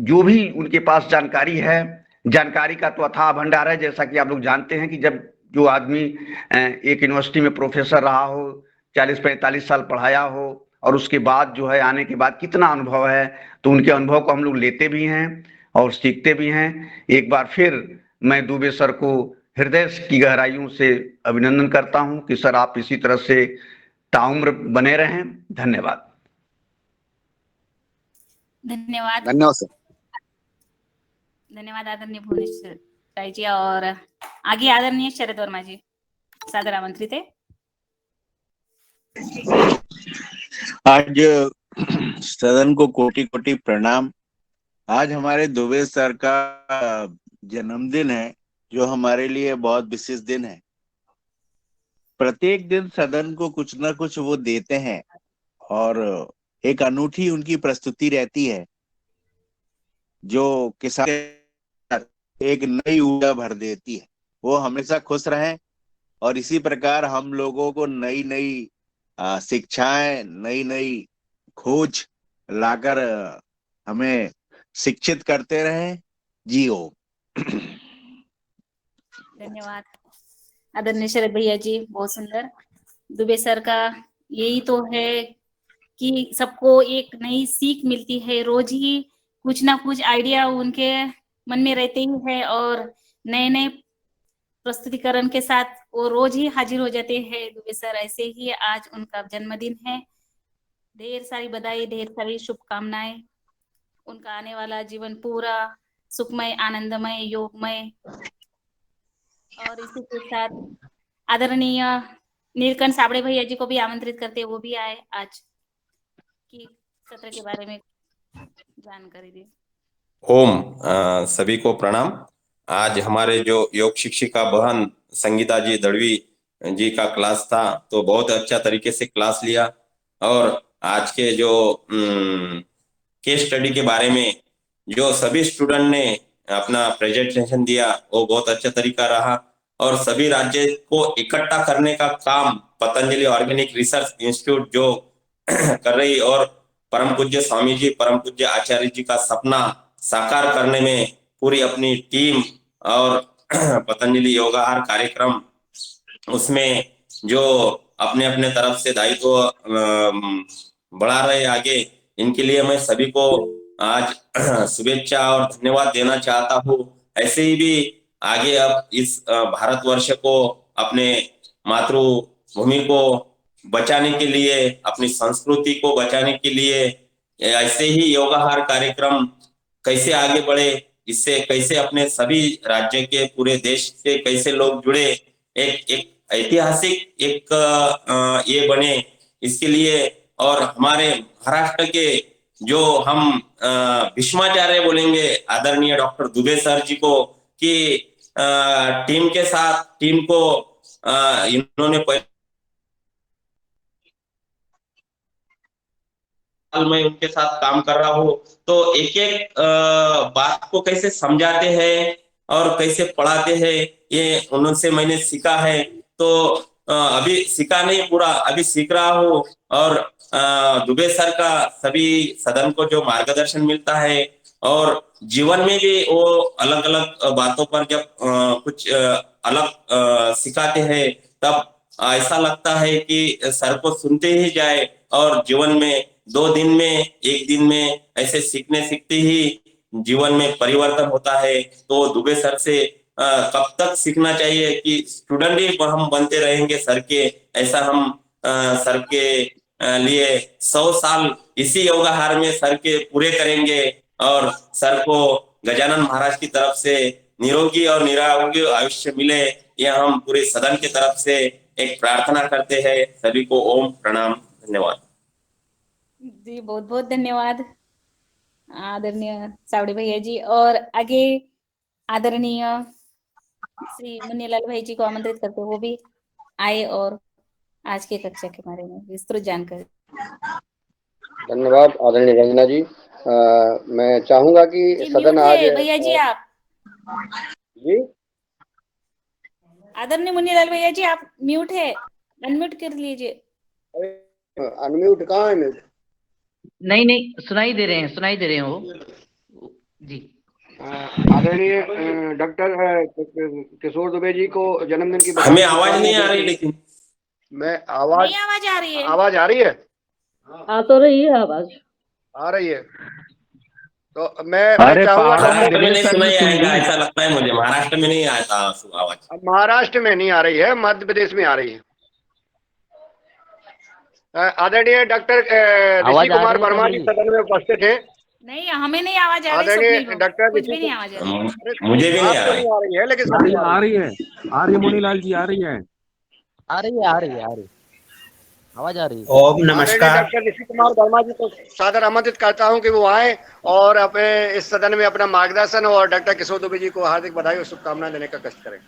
जो भी उनके पास जानकारी है, जानकारी का तो अथाह भंडार है। जैसा कि आप लोग जानते हैं कि जब जो आदमी एक यूनिवर्सिटी में प्रोफेसर रहा हो, 40-45 साल पढ़ाया हो, और उसके बाद जो है आने के बाद कितना अनुभव है, तो उनके अनुभव को हम लोग लेते भी हैं और सीखते भी हैं। एक बार फिर मैं दुबे सर को हृदय की गहराइयों से अभिनंदन करता हूं कि सर आप इसी तरह से ताउम्र बने रहें। धन्यवाद। धन्यवाद धन्यवाद सर। धन्यवाद आदरणीय भुवनेश्वर राय जी। और आगे आदरणीय शरद वर्मा जी सादर आमंत्रित है। आज सदन को कोटि कोटि प्रणाम। आज हमारे दुबे सर का जन्मदिन है, जो हमारे लिए बहुत विशेष दिन है। प्रत्येक दिन सदन को कुछ ना कुछ वो देते हैं और एक अनूठी उनकी प्रस्तुति रहती है जो किसान एक नई ऊर्जा भर देती है। वो हमेशा खुश रहें और इसी प्रकार हम लोगों को नई नई शिक्षाएं, नई नई खोज लाकर हमें शिक्षित करते रहें। जी ओम। धन्यवाद आदरणीय शरद भैया जी, बहुत सुंदर। दुबे सर का यही तो है कि सबको एक नई सीख मिलती है, रोज ही कुछ ना कुछ आइडिया उनके मन में रहते ही है और नए नए प्रस्तुतिकरण के साथ वो रोज ही हाजिर हो जाते हैं। दुबे सर ऐसे ही आज उनका जन्मदिन है। ढेर सारी बधाई, ढेर सारी शुभकामनाएं। उनका आने वाला जीवन पूरा सुखमय, आनंदमय, योगमय। और इसी के साथ आदरणीय नीलकंठ साबड़े भैया जी को भी आमंत्रित करते हैं, वो भी आए आज की सत्र के बारे में जानकारी दे। ओम। सभी को प्रणाम। आज हमारे जो योग शिक्षिका बहन संगीता जी दड़वी जी का क्लास था, तो बहुत अच्छा तरीके से क्लास लिया और आज के जो केस स्टडी के बारे में जो सभी स्टूडेंट ने अपना प्रेजेंटेशन दिया, वो बहुत अच्छा तरीका रहा। और सभी राज्य को इकट्ठा करने का काम पतंजलि ऑर्गेनिक रिसर्च इंस्टीट्यूट जो कर रही, और परम पूज्य स्वामी जी, परम पूज्य आचार्य जी का सपना साकार करने में पूरी अपनी टीम और पतंजलि योगाहार कार्यक्रम उसमें जो अपने अपने तरफ से दायित्व बढ़ा रहे आगे, इनके लिए मैं सभी को आज शुभेच्छा और धन्यवाद देना चाहता हूँ। ऐसे ही भी आगे अब इस भारतवर्ष को, अपने मातृभूमि को बचाने के लिए, अपनी संस्कृति को बचाने के लिए ऐसे ही योगाहार कार्यक्रम कैसे आगे बढ़े, इससे कैसे अपने सभी राज्य के, पूरे देश से कैसे लोग जुड़े, एक ऐतिहासिक एक ये बने, इसके लिए। और हमारे महाराष्ट्र के जो हम भीष्माचार्य बोलेंगे आदरणीय डॉक्टर दुबे सर जी को, कि टीम के साथ, टीम को इन्होंने मैं उनके साथ काम कर रहा हूँ, तो एक एक बात को कैसे समझाते हैं और कैसे पढ़ाते हैं, ये उनसे मैंने सीखा है। तो अभी सीखा नहीं, पूरा अभी सीख रहा हूँ। और दुबे सर का सभी सदन को जो मार्गदर्शन मिलता है, और जीवन में भी वो अलग अलग बातों पर जब कुछ अलग सिखाते हैं, तब ऐसा लगता है कि सर को सुनते ही जाए, और जीवन में 2 दिन में, 1 दिन में ऐसे सीखने सीखते ही जीवन में परिवर्तन होता है। तो दुबे सर से कब तक सीखना चाहिए कि स्टूडेंट ही हम बनते रहेंगे सर के, ऐसा हम सर के लिए 100 साल इसी योगाहार में सर के पूरे करेंगे, और सर को गजानन महाराज की तरफ से निरोगी और निरारोग्य आयुष्य मिले, यह हम पूरे सदन की तरफ से एक प्रार्थना करते हैं। सभी को ओम प्रणाम, धन्यवाद। जी बहुत बहुत धन्यवाद आदरणीय सावड़े भैया जी। और आगे आदरणीय श्री मुन्नीलाल भाई जी को आमंत्रित करते हैं, वो भी आए और आज की कक्षा के बारे में विस्तृत जानकारी। धन्यवाद आदरणीय रंजना जी। मैं चाहूंगा कि जी सदन म्यूट आज है भैया जी आप। जी आदरणीय मुन्नीलाल भैया जी आप म्यूट है, अनम्यूट कर लीजिए। अनम्यूट कहाँ है म्यूट? नहीं नहीं सुनाई दे रहे हैं वो जी। आदरणीय डॉक्टर किशोर दुबे जी को जन्मदिन की बधाई। हमें आवाज नहीं आ रही, लेकिन मैं आवाज नहीं आवाज आ रही है। आवाज आ रही है? आ तो रही है आवाज, आ रही है। तो मैं चाहूंगा महाराष्ट्र में नहीं सुनाई आएगा ऐसा लगता है मुझे। महाराष्ट्र में नहीं आया था आवाज। महाराष्ट्र में नहीं आ रही है, मध्य प्रदेश में आ रही है। आदरणीय डॉक्टर ऋषि कुमार वर्मा जी सदन में उपस्थित हैं। नहीं हमें नहीं आवाज आ रही, आदरणीय डॉक्टर कुछ भी नहीं आवाज आ रही। मुझे भी नहीं आ रही है, लेकिन आ रही है मुनीलाल जी, आ रही है आवाज आ रही है। ओम नमस्कार। डॉक्टर ऋषि कुमार वर्मा जी को सादर आमंत्रित करता हूं कि वो आए और अपने इस सदन में अपना मार्गदर्शन और डॉक्टर किशोर दुबे जी को हार्दिक बधाई और शुभकामनाएं देने का कष्ट करें।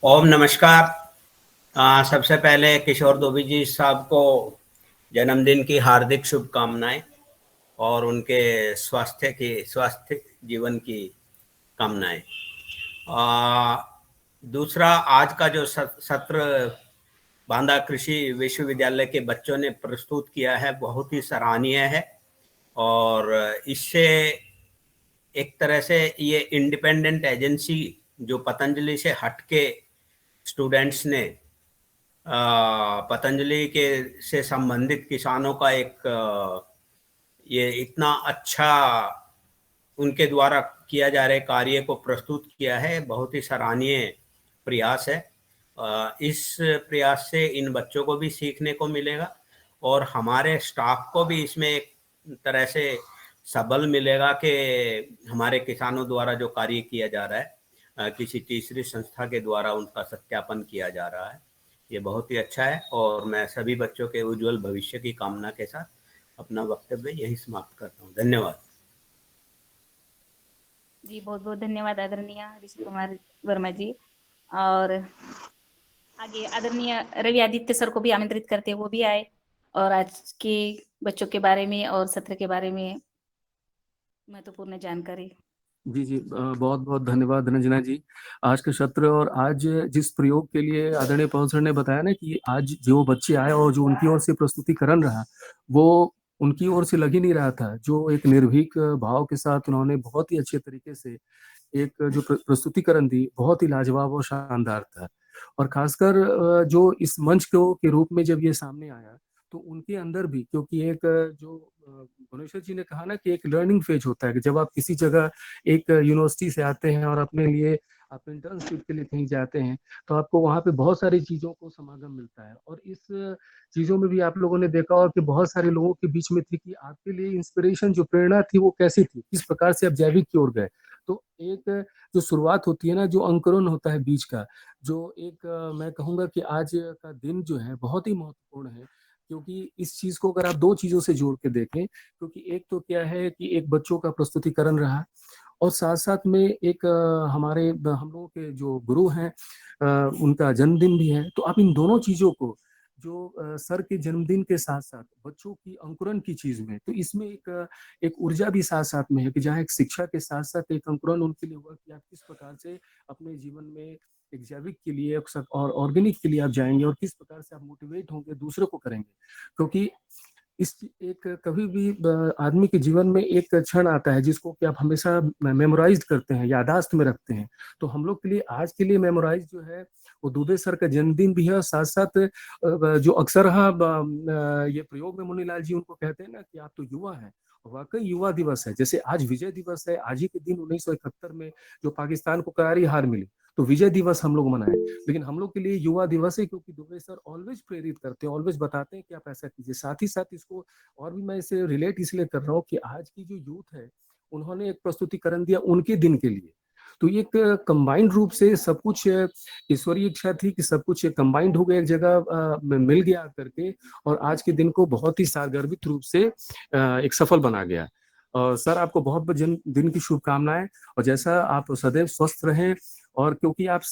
ओम नमस्कार। सबसे पहले किशोर दुबे जी साहब को जन्मदिन की हार्दिक शुभकामनाएं और उनके स्वास्थ्य जीवन की कामनाएं। दूसरा, आज का जो सत्र बांदा कृषि विश्वविद्यालय के बच्चों ने प्रस्तुत किया है बहुत ही सराहनीय है और इससे एक तरह से ये इंडिपेंडेंट एजेंसी जो पतंजलि से हटके स्टूडेंट्स ने पतंजलि के से संबंधित किसानों का एक ये इतना अच्छा उनके द्वारा किया जा रहे कार्य को प्रस्तुत किया है, बहुत ही सराहनीय प्रयास है। इस प्रयास से इन बच्चों को भी सीखने को मिलेगा और हमारे स्टाफ को भी इसमें एक तरह से सबल मिलेगा कि हमारे किसानों द्वारा जो कार्य किया जा रहा है किसी तीसरी संस्था के द्वारा उनका सत्यापन किया जा रहा है, ये बहुत ही अच्छा है। और मैं सभी बच्चों के उज्जवल भविष्य की कामना के साथ अपना वक्तव्य यही समाप्त करता हूँ। धन्यवाद जी। बहुत बहुत धन्यवाद आदरणीय ऋषि कुमार वर्मा जी। और आगे आदरणीय रवि आदित्य सर को भी आमंत्रित करते हैं, वो भी आए और आज के बच्चों के बारे में और सत्र के बारे में महत्वपूर्ण जानकारी। जी बहुत बहुत धन्यवाद रंजना जी। आज का सत्र और आज जिस प्रयोग के लिए आदरणीय पवन सर ने बताया ना कि आज जो बच्चे आए और जो उनकी ओर से प्रस्तुतिकरण रहा वो उनकी ओर से लग ही नहीं रहा था। जो एक निर्भीक भाव के साथ उन्होंने बहुत ही अच्छे तरीके से एक जो प्रस्तुतिकरण दी, बहुत ही लाजवाब और शानदार था। और खासकर जो इस मंच के रूप में जब ये सामने आया तो उनके अंदर भी, क्योंकि एक जो भुवनेश्वर जी ने कहा ना कि एक लर्निंग फेज होता है कि जब आप किसी जगह एक यूनिवर्सिटी से आते हैं और अपने लिए आप इंटर्नशिप के लिए कहीं जाते हैं तो आपको वहाँ पे बहुत सारी चीज़ों को समागम मिलता है। और इस चीज़ों में भी आप लोगों ने देखा होगा कि बहुत सारे लोगों के बीच में थी कि आपके लिए इंस्पिरेशन जो प्रेरणा थी वो कैसी थी, किस प्रकार से आप जैविक की ओर गए। तो एक जो शुरुआत होती है ना, जो अंकुरण होता है बीज का, जो एक मैं कहूँगा कि आज का दिन जो है बहुत ही महत्वपूर्ण है। क्योंकि इस चीज को अगर आप दो चीजों से जोड़ के देखें, क्योंकि एक तो क्या है कि एक बच्चों का प्रस्तुतिकरण रहा और साथ साथ में एक हमारे हम लोगों के जो गुरु हैं उनका जन्मदिन भी है। तो आप इन दोनों चीजों को जो सर के जन्मदिन के साथ साथ बच्चों की अंकुरण की चीज में, तो इसमें एक ऊर्जा भी साथ साथ में है कि जहाँ एक शिक्षा के साथ साथ एक अंकुरण उनके लिए हुआ कि आप किस प्रकार से अपने जीवन में एक जैविक के लिए और ऑर्गेनिक के लिए आप जाएंगे और किस प्रकार से आप मोटिवेट होंगे, दूसरों को करेंगे। क्योंकि इस एक कभी भी आदमी के जीवन में एक क्षण आता है जिसको कि आप हमेशा मेमोराइज करते हैं, यादाश्त में रखते हैं। तो हम लोग के लिए आज के लिए मेमोराइज जो है वो दुबे सर का जन्मदिन भी है और साथ साथ जो अक्सर ये प्रयोग में मुनीलाल जी उनको कहते हैं ना कि आप तो युवा हैं, वाकई युवा दिवस है। जैसे आज विजय दिवस है, आज ही के दिन 1971 में जो पाकिस्तान को करारी हार मिली तो विजय दिवस हम लोग मनाए, लेकिन हम लोग के लिए युवा दिवस है क्योंकि दुबे सर ऑलवेज प्रेरित करते हैं, ऑलवेज बताते हैं कि आप ऐसा कीजिए। साथ ही साथ इसको और भी मैं इसे रिलेट इसलिए कर रहा हूँ कि आज की जो यूथ है उन्होंने एक प्रस्तुतिकरण दिया उनके दिन के लिए, तो ये एक कंबाइंड रूप से सब कुछ ईश्वरीय इच्छा थी कि सब कुछ कंबाइंड हो गया, एक जगह मिल गया करके, और आज के दिन को बहुत ही सारगर्भित रूप से एक सफल बना गया। और सर आपको बहुत बहुत दिन की शुभकामनाएं, और जैसा आप सदैव स्वस्थ रहें, और क्योंकि आप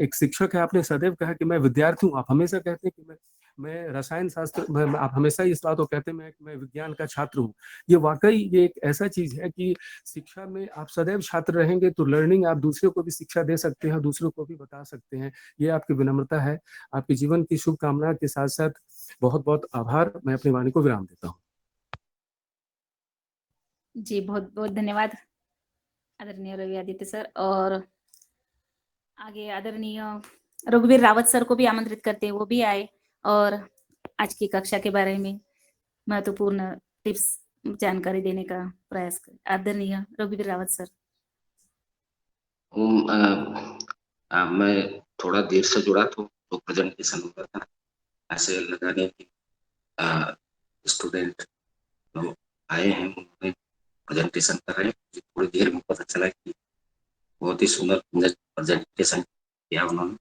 एक शिक्षक है, आपने सदैव कहा कि मैं विद्यार्थी हूँ, आप हमेशा कहते हैं कि मैं रसायन शास्त्र, आप हमेशा इस बात को कहते हैं मैं विज्ञान का छात्र हूँ। ये वाकई ये एक ऐसा चीज है कि शिक्षा में आप सदैव छात्र रहेंगे तो लर्निंग आप दूसरों को भी शिक्षा दे सकते हैं, दूसरों को भी बता सकते हैं। ये आपकी विनम्रता है। आपके जीवन की शुभकामना के साथ साथ बहुत बहुत आभार। मैं अपनी वाणी को विराम देता हूँ। जी बहुत बहुत धन्यवाद आदरणीय रवि आदित्य सर। और आगे आदरणीय रघुवीर रावत सर को भी आमंत्रित करते हैं, वो भी आए और आज की कक्षा के बारे में महत्वपूर्ण टिप्स जानकारी देने का प्रयास करें। आदरणीय रघुवीर रावत सर। मैं थोड़ा देर से जुड़ा तो प्रेजेंटेशन हुआ था, ऐसे लगाने की स्टूडेंट लोग आए हैं, उन्होंने प्रेजेंटेशन कर रहे हैं। थोड़ी देर में पता चला कि बहुत ही सुंदर प्रेजेंटेशन किया उन्होंने।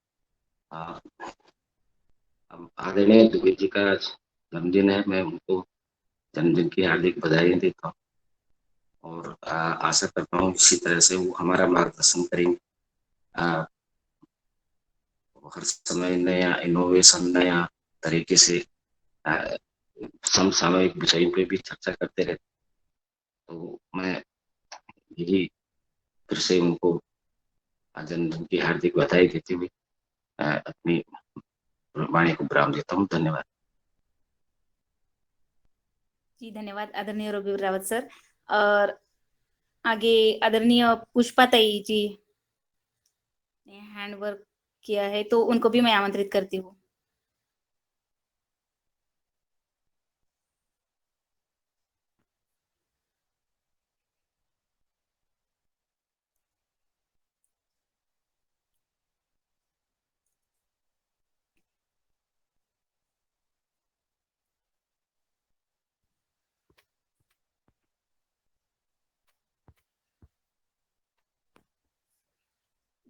अब आदरणीय दुबे जी का जन्मदिन है, मैं उनको जन्मदिन की हार्दिक बधाई देता हूँ और आशा करता हूँ इसी तरह से वो हमारा मार्गदर्शन करेंगे। हर समय नया इनोवेशन, नया तरीके से समसामयिक विषयों पे भी चर्चा करते रहते। तो मैं यही फिर से उनको जन्मदिन की हार्दिक बधाई देते हुए अपनी वाणी को विराम देता हूँ। धन्यवाद जी। धन्यवाद आदरणीय रघुवीर रावत सर। और आगे आदरणीय पुष्पा ताई जी ने हैंड वर्क किया है, तो उनको भी मैं आमंत्रित करती हूँ।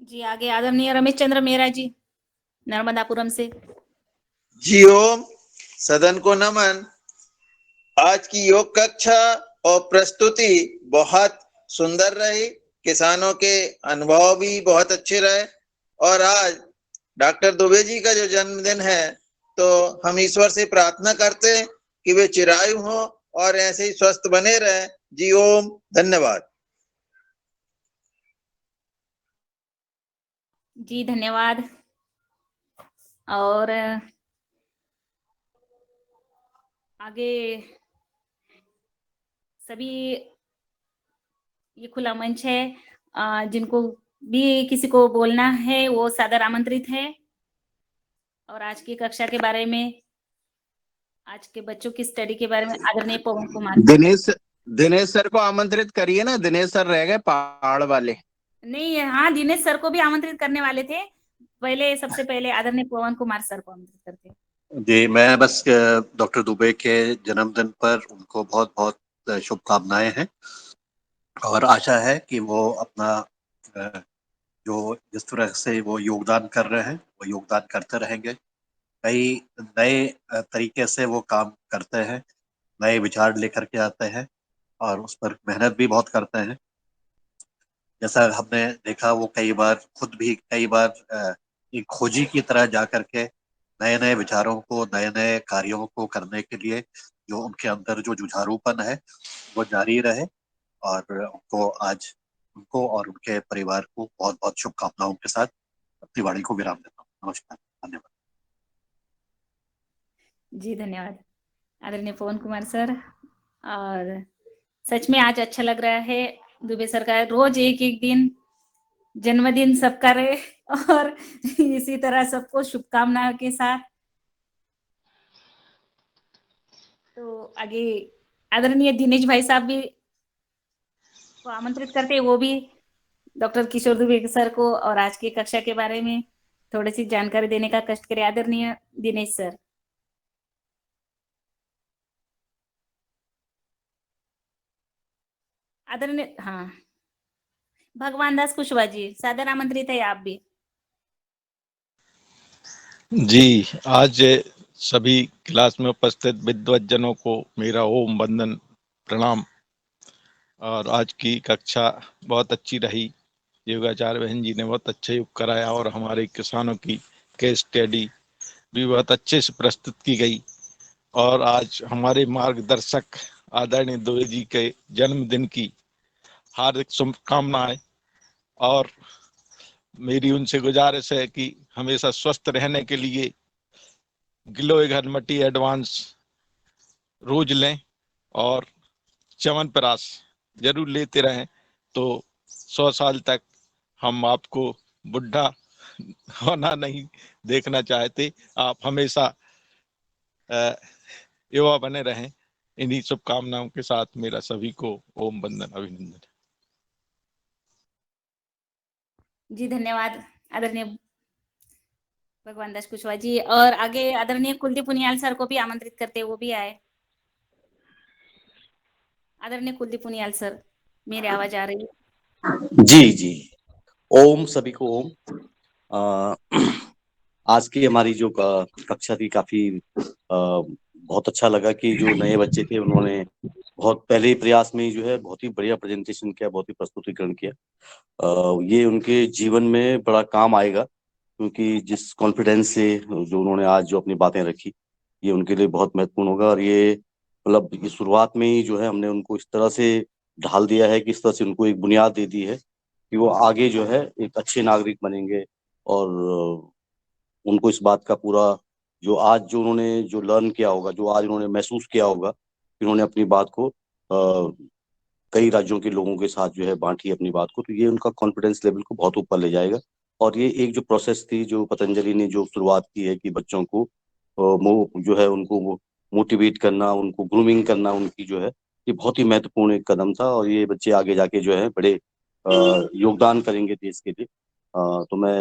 जी आगे आदरणीय रमेश चंद्र मेहरा जी नर्मदापुरम से। जी ओम, सदन को नमन। आज की योग कक्षा और प्रस्तुति बहुत सुंदर रही, किसानों के अनुभव भी बहुत अच्छे रहे। और आज डॉक्टर दुबे जी का जो जन्मदिन है, तो हम ईश्वर से प्रार्थना करते हैं कि वे चिरायु हो और ऐसे ही स्वस्थ बने रहे। जी ओम, धन्यवाद। जी धन्यवाद। और आगे सभी ये खुला मंच है, जिनको भी किसी को बोलना है वो सादर आमंत्रित है। और आज की कक्षा के बारे में, आज के बच्चों की स्टडी के बारे में आदरणीय पवन कुमार दिनेश सर को आमंत्रित करिए ना, दिनेश सर रह गए पहाड़ वाले। नहीं, हाँ दिनेश सर को भी आमंत्रित करने वाले थे। पहले सबसे पहले आदरणीय पवन कुमार सर को आमंत्रित करते हैं। जी, मैं बस डॉक्टर दुबे के जन्मदिन पर उनको बहुत बहुत शुभकामनाएं हैं और आशा है कि वो अपना जो जिस तरह से वो योगदान कर रहे हैं वो योगदान करते रहेंगे। कई नए तरीके से वो काम करते हैं, नए विचार लेकर के आते हैं और उस पर मेहनत भी बहुत करते हैं। जैसा हमने देखा वो कई बार एक खोजी की तरह जा करके नए नए विचारों को, नए नए कार्यों को करने के लिए जो उनके अंदर जो जुझारूपन है वो जारी रहे। और उनको और उनके परिवार को बहुत बहुत शुभकामनाओं के साथ अपनी वाणी को विराम देता हूँ। नमस्कार, धन्यवाद। जी धन्यवाद आदरणीय पवन कुमार सर। और सच में आज अच्छा लग रहा है, दुबे सर का रोज एक एक दिन जन्मदिन सबका रहे और इसी तरह सबको शुभकामनाओं के साथ। तो आगे आदरणीय दिनेश भाई साहब भी को आमंत्रित करते हैं, वो भी डॉक्टर किशोर दुबे सर को और आज की कक्षा के बारे में थोड़ी सी जानकारी देने का कष्ट करें। आदरणीय दिनेश सर। आदरणीय, हाँ भगवान दास कुशवाहा जी, सादर आमंत्रित है आप भी। जी, आज सभी क्लास में उपस्थित विद्वज्जनों को मेरा ओम वंदन प्रणाम। और आज की कक्षा बहुत अच्छी रही। योगाचार्य बहन जी ने बहुत अच्छा योग कराया और हमारे किसानों की केस स्टडी भी बहुत अच्छे से प्रस्तुत की गई। और आज हमारे मार्गदर्शक आदरणीय दुबे जी के जन्मदिन की हार्दिक शुभकामनाएं। और मेरी उनसे गुजारिश है कि हमेशा स्वस्थ रहने के लिए गिलोय घरमटी एडवांस रोज लें और च्यवनप्राश जरूर लेते रहें, तो 100 साल तक हम आपको बुढ़ा होना नहीं देखना चाहते। आप हमेशा युवा बने रहें। इन्हीं शुभकामनाओं के साथ मेरा सभी को ओम वंदन अभिनंदन। जी धन्यवाद आदरणीय भगवान दास कुशवाहा जी। और आगे आदरणीय कुलदीप पुनियाल सर को भी आमंत्रित करते, वो भी आए। आदरणीय कुलदीप पुनियाल सर, मेरी आवाज आ रही है? जी जी, ओम सभी को ओम। आज की हमारी जो कक्षा थी काफी बहुत अच्छा लगा कि जो नए बच्चे थे उन्होंने बहुत पहले ही प्रयास में ही जो है बहुत ही बढ़िया प्रेजेंटेशन किया, बहुत ही प्रस्तुतिकरण किया। ये उनके जीवन में बड़ा काम आएगा, क्योंकि जिस कॉन्फिडेंस से जो उन्होंने आज जो अपनी बातें रखी, ये उनके लिए बहुत महत्वपूर्ण होगा। और ये मतलब ये शुरुआत में ही जो है हमने उनको इस तरह से ढाल दिया है कि इस तरह से उनको एक बुनियाद दे दी है कि वो आगे जो है एक अच्छे नागरिक बनेंगे। और उनको इस बात का पूरा जो आज जो उन्होंने जो लर्न किया होगा, जो आज उन्होंने महसूस किया होगा कि उन्होंने अपनी बात को कई राज्यों के लोगों के साथ जो है बांटी अपनी बात को, तो ये उनका कॉन्फिडेंस लेवल को बहुत ऊपर ले जाएगा। और ये एक जो प्रोसेस थी जो पतंजलि ने जो शुरुआत की है कि बच्चों को जो है उनको मोटिवेट करना, उनको ग्रूमिंग करना, उनकी जो है ये बहुत ही महत्वपूर्ण एक कदम था। और ये बच्चे आगे जाके जो है बड़े योगदान करेंगे देश के लिए। तो मैं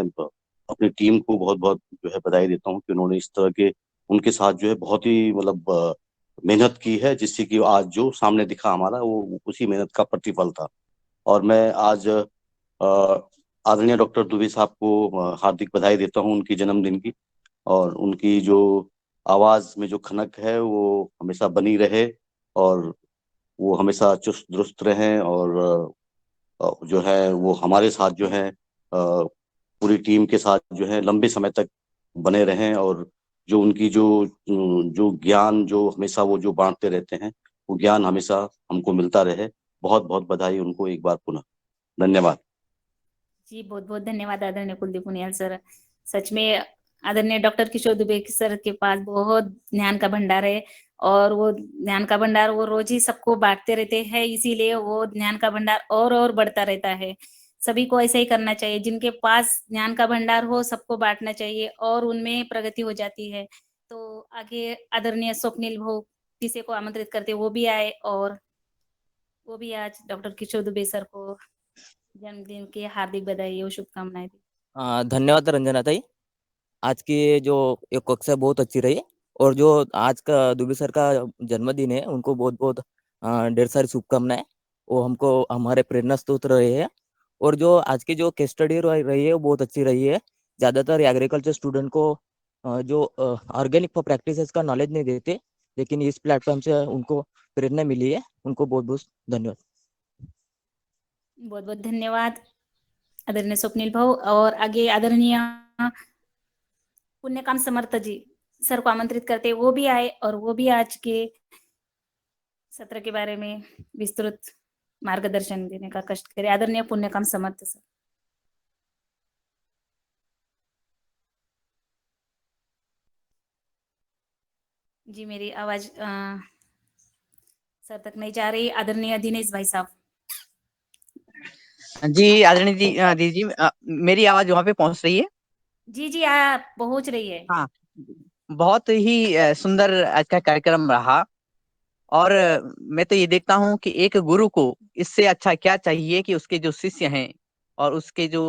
अपनी टीम को बहुत बहुत जो है बधाई देता हूँ कि उन्होंने इस तरह के उनके साथ जो है बहुत ही मतलब मेहनत की है, जिससे कि आज जो सामने दिखा हमारा वो उसी मेहनत का प्रतिफल था। और मैं आज आदरणीय डॉक्टर दुबे साहब को हार्दिक बधाई देता हूँ उनकी जन्मदिन की। और उनकी जो आवाज में जो खनक है वो हमेशा बनी रहे, और वो हमेशा चुस्त दुरुस्त रहें। और जो है वो हमारे साथ जो है पूरी टीम के साथ जो है लंबे समय तक बने रहें। और जो उनकी जो जो ज्ञान जो हमेशा वो जो बांटते रहते हैं, वो ज्ञान हमेशा हमको मिलता रहे। बहुत बहुत बधाई उनको एक बार पुनः। धन्यवाद जी, बहुत बहुत धन्यवाद आदरणीय कुलदीप पुनियाल सर। सच में आदरणीय डॉक्टर किशोर दुबे सर के पास बहुत ज्ञान का भंडार है, और वो ज्ञान का भंडार वो रोज ही सबको बांटते रहते हैं, इसीलिए वो ज्ञान का भंडार और बढ़ता रहता है। सभी को ऐसे ही करना चाहिए, जिनके पास ज्ञान का भंडार हो सबको बांटना चाहिए और उनमें प्रगति हो जाती है। तो आगे आदरणीय स्वप्निल भाऊ किसी को आमंत्रित करते, वो भी आए, और वो भी आज डॉक्टर किशोर दुबे सर को जन्मदिन की हार्दिक बधाई और शुभकामनाएं दी। धन्यवाद रंजना ताई। आज की जो एक कक्षा बहुत अच्छी रही, और जो आज का दुबे सर का जन्मदिन है उनको बहुत बहुत ढेर सारी शुभकामनाएं। वो हमको हमारे प्रेरणा स्रोत रहे हैं। और जो आज की जो केस स्टडी रही है वो बहुत अच्छी रही है। ज़्यादातर एग्रीकल्चर स्टूडेंट को जो ऑर्गेनिक प्रैक्टिसेस का नॉलेज नहीं देते, लेकिन इस प्लेटफॉर्म से उनको प्रेरणा मिली है। उनको बहुत बहुत धन्यवाद। बहुत बहुत धन्यवाद आदरणीय स्वप्निल भाऊ। और आगे आदरणीय पुण्यकाम समर्थ जी सर को आमंत्रित करते, वो भी आए और वो भी आज के सत्र के बारे में विस्तृत मार्गदर्शन देने का कष्ट करे। आदरणीय पुण्यकाम समर्थ सर। जी, मेरी आवाज सर तक नहीं जा रही। आदरणीय दिनेश भाई साहब। जी आदरणीय जी, दीदी जी, मेरी आवाज वहां पे पहुंच रही है? जी जी, पहुंच रही है। हाँ, बहुत ही सुंदर आज का कार्यक्रम रहा। और मैं तो ये देखता हूँ कि एक गुरु को इससे अच्छा क्या चाहिए कि उसके जो शिष्य हैं और उसके जो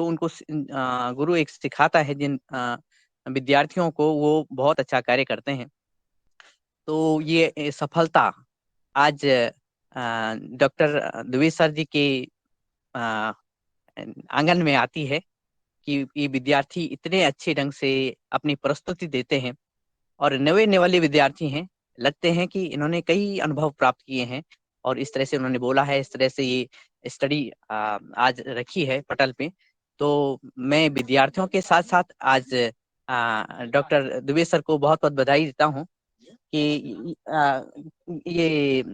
उनको गुरु एक सिखाता है जिन विद्यार्थियों को, वो बहुत अच्छा कार्य करते हैं। तो ये सफलता आज डॉक्टर दुबे सर जी के आंगन में आती है कि ये विद्यार्थी इतने अच्छे ढंग से अपनी प्रस्तुति देते हैं और नए वाले विद्यार्थी हैं, लगते हैं कि इन्होंने कई अनुभव प्राप्त किए हैं और इस तरह से उन्होंने बोला है, इस तरह से ये स्टडी आज रखी है पटल पे। तो मैं विद्यार्थियों के साथ साथ आज डॉक्टर दुबे सर को बहुत बहुत बधाई देता हूँ कि ये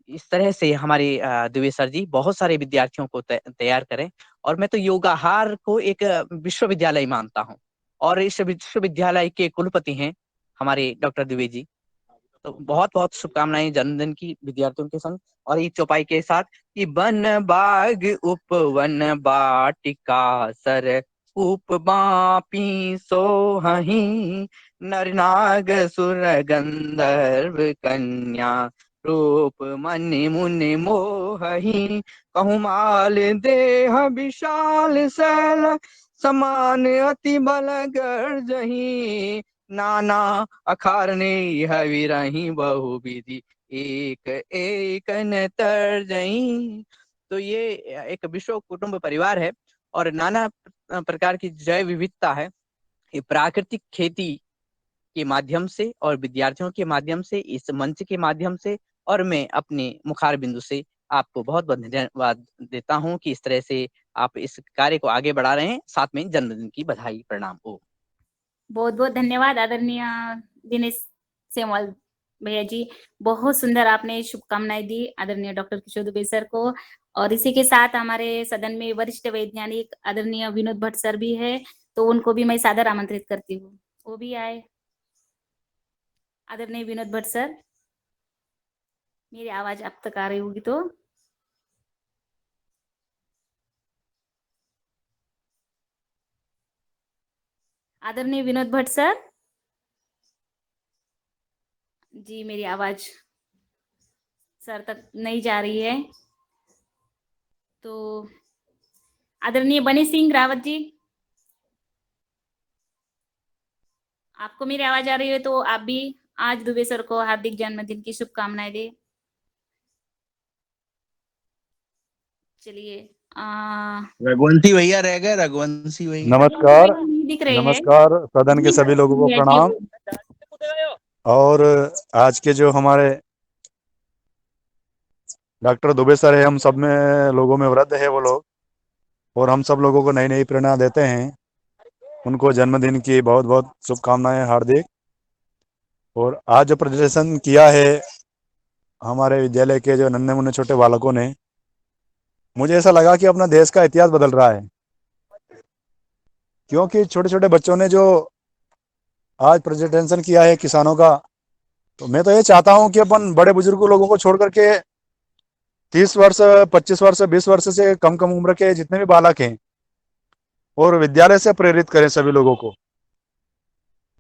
इस तरह से हमारे दुबे सर जी बहुत सारे विद्यार्थियों को तैयार करें। और मैं तो योगाहार को एक विश्वविद्यालय मानता हूँ और इस विश्वविद्यालय के कुलपति हैं हमारे डॉक्टर दुबे जी। तो बहुत बहुत शुभकामनाएं जन्मदिन की विद्यार्थियों के संग। और ये चौपाई के साथ कि वन बाग उपवन बाटिका सर उप बापी सोहहि नर नाग सुर गंधर्व कन्या रूप मन मुनि मोहहि कहु माल देह विशाल शैल समान अति बल गर्जहि नाना अखारने हविरहि बहु विधि एक एक न तर्जहि। तो ये एक विश्व कुटुंब परिवार है और नाना प्रकार की जैव विविधता है। ये प्राकृतिक खेती के माध्यम से और विद्यार्थियों के माध्यम से, इस मंच के माध्यम से और मैं अपने मुखार बिंदु से आपको बहुत बहुत धन्यवाद देता हूं कि इस तरह से आप इस कार्य को आगे बढ़ा रहे हैं। साथ में जन्मदिन की बधाई, प्रणाम। बहुत बहुत धन्यवाद आदरणीय दिनेश सेमवाल भैया जी, बहुत सुंदर आपने शुभकामनाएं दी आदरणीय डॉक्टर किशोर दुबे सर को। और इसी के साथ हमारे सदन में वरिष्ठ वैज्ञानिक आदरणीय विनोद भट्ट सर भी है, तो उनको भी मैं सादर आमंत्रित करती हूँ, वो भी आए। आदरणीय विनोद भट्ट सर, मेरी आवाज अब तक आ रही होगी तो आदरणीय विनोद भट्ट सर जी, मेरी आवाज सर तक नहीं जा रही है। तो आदरणीय बनी सिंह रावत जी, आपको मेरी आवाज आ रही है तो आप भी आज दुबे सर को हार्दिक जन्मदिन की शुभकामनाएं दे। चलिए रघुवंशी भैया रह गए, रघुवंशी भैया। नमस्कार, दिख रहे हैं। नमस्कार सदन के सभी लोगों को प्रणाम। और आज के जो हमारे डॉक्टर दुबे सर है, हम सब में लोगों में वृद्ध है वो लोग, और हम सब लोगों को नई नई प्रेरणा देते हैं। उनको जन्मदिन की बहुत बहुत शुभकामनाएं हार्दिक। और आज जो प्रदर्शन किया है हमारे विद्यालय के जो नन्हे मुन्ने छोटे बालकों ने, मुझे ऐसा लगा कि अपना देश का इतिहास बदल रहा है, क्योंकि छोटे छोटे बच्चों ने जो आज प्रेजेंटेशन किया है किसानों का, तो मैं तो ये चाहता हूं कि अपन बड़े बुजुर्ग लोगों को छोड़ करके 30 वर्ष 25 वर्ष 20 वर्ष से कम कम उम्र के जितने भी बालक हैं और विद्यालय से प्रेरित करें सभी लोगों को।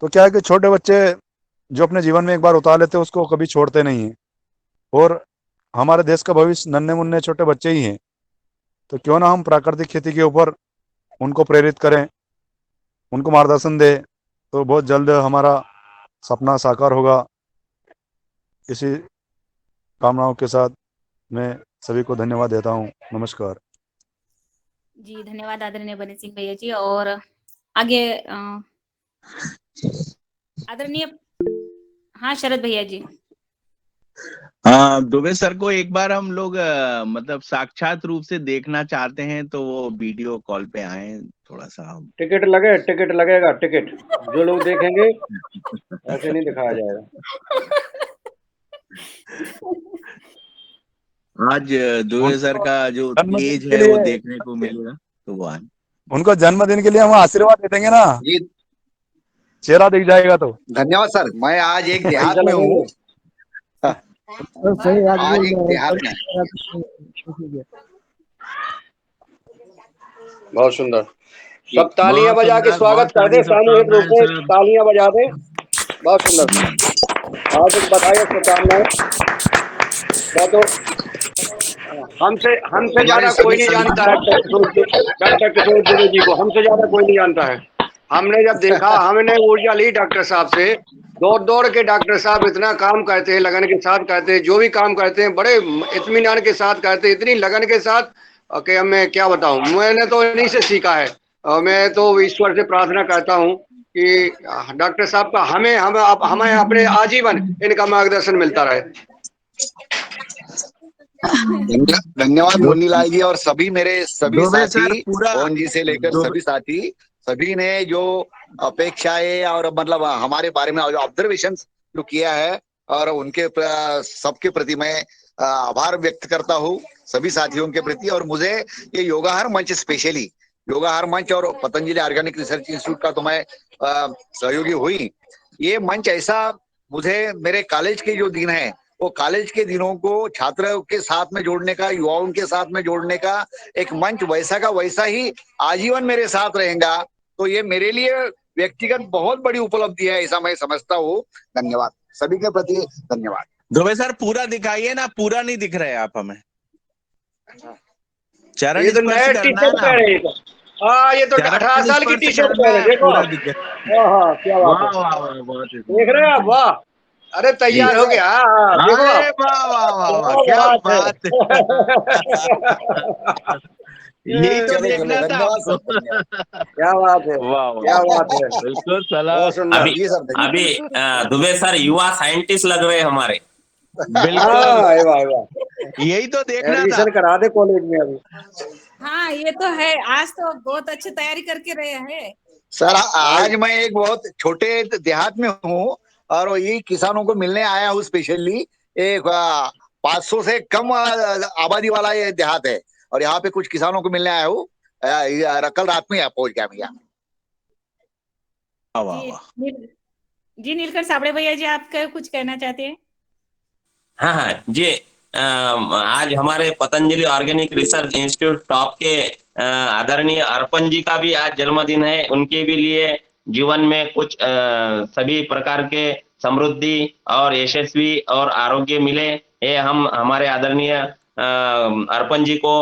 तो क्या है कि छोटे बच्चे जो अपने जीवन में एक बार उतार लेते हैं उसको कभी छोड़ते नहीं हैं, और हमारे देश का भविष्य नन्हे मुन्ने छोटे बच्चे ही हैं। तो क्यों ना हम प्राकृतिक खेती के ऊपर उनको प्रेरित करें, उनको मार्गदर्शन दें, तो बहुत जल्द हमारा सपना साकार होगा। इसी कामनाओं के साथ मैं सभी को धन्यवाद देता हूं। नमस्कार जी, धन्यवाद आदरणीय बनी सिंह भैया जी। और आगे आदरणीय हाँ शरद भैया जी। हाँ, दुबे सर को एक बार हम लोग मतलब साक्षात रूप से देखना चाहते हैं, तो वो वीडियो कॉल पे आए थोड़ा सा। टिकट लगेगा टिकट, जो लोग देखेंगे ऐसे नहीं दिखाया जाएगा। आज दुबे सर का जो तेज है वो देखने को मिलेगा, तो वो आए। उनको जन्मदिन के लिए हम आशीर्वाद दे देंगे ना, चेहरा दिख जाएगा तो। धन्यवाद सर। मैं आज एक देहात में हूँ, आज एक देहात में। बहुत सुंदर, सब तालियां बजा के स्वागत कर दे, सामूहिक रूप से तालियां बजा दे। बहुत सुंदर, हार्दिक बधाई, शुभकामनाएं। तो हमसे ज्यादा कोई नहीं जानता है डॉक्टर किशोर दुबे जी को, हमसे ज्यादा कोई नहीं जानता है। हमने जब देखा, हमने ऊर्जा ली डॉक्टर साहब से, दौड़ दौड़ के डॉक्टर साहब इतना काम करते हैं, लगन के साथ करते हैं, जो भी काम करते हैं बड़े इत्मीनान के साथ करते हैं, इतनी लगन के साथ कि अब मैं क्या बताऊं, मैंने तो इन्हीं से सीखा है। और मैं तो ईश्वर से प्रार्थना करता हूं कि डॉक्टर साहब का हमें अपने आजीवन इनका मार्गदर्शन मिलता रहे। धन्यवाद मुन्नीलाल जी और सभी मेरे सभी दुबे सर साथी, पूरा मोहन जी से लेकर सभी साथी, सभी ने जो अपेक्षाएं और मतलब हमारे बारे में ऑब्जर्वेशन जो किया है, और उनके सबके प्रति मैं आभार व्यक्त करता हूँ सभी साथियों के प्रति। और मुझे ये योगाहार मंच, स्पेशली योगाहार मंच और पतंजलि ऑर्गेनिक रिसर्च इंस्टीट्यूट का तो मैं सहयोगी हुई। ये मंच ऐसा, मुझे मेरे कॉलेज के जो दिन है, वो कॉलेज के दिनों को छात्रों के साथ में जोड़ने का, युवाओं के साथ में जोड़ने का एक मंच वैसा का वैसा ही आजीवन मेरे साथ रहेगा। तो ये मेरे लिए व्यक्तिगत बहुत बड़ी उपलब्धि है, ऐसा मैं समझता हूँ। धन्यवाद सभी के प्रति, धन्यवाद। दुबे सर पूरा दिखाइए ना, पूरा नहीं दिख रहे आप हमें। चरण ये तो स्पर्श नया टी करना है शर्ट ना, पहन रहे हैं। हाँ, ये तो 18 साल की टी शर्ट पहन रहे, देखो। हाँ, क्या बात है, वाह वाह, बहुत देख रहे हैं आप? वाह, अरे तैयार हो गया। देखो अरे आप, वाह वाह वाह वाह, क्या बात है। यही तो देखना था आपको। क्या बात है, वाह क्या वाह, बात है, बिल्कुल सलाह। बहुत सुंदर। अभी दुबे सर युवा साइंटिस्ट लग रहे हैं हमारे। हाँ, वाह, यही तो देखना था। एडमिशन करा दे कॉलेज में अभी। हाँ, ये तो है, आज तो बहुत अच्छी तैयारी करके रहे हैं सर आज मैं एक बहुत छोटे देहात में हूँ और ये किसानों को मिलने आया हूँ स्पेशली। एक 500 से कम आबादी वाला ये देहात है और यहाँ पे कुछ किसानों को मिलने आया हूँ। कल रात में यहाँ पहुंच गया भैया। जी नीलकंठ साबड़े भैया जी, आप कुछ कहना चाहते हैं? हाँ हाँ जी, आज हमारे Patanjali organic research institute top के आदरणीय अर्पण जी का भी आज जन्मदिन है। उनके भी लिए जीवन में कुछ सभी प्रकार के समृद्धि और यशस्वी और आरोग्य मिले, ये हम हमारे आदरणीय अर्पण जी को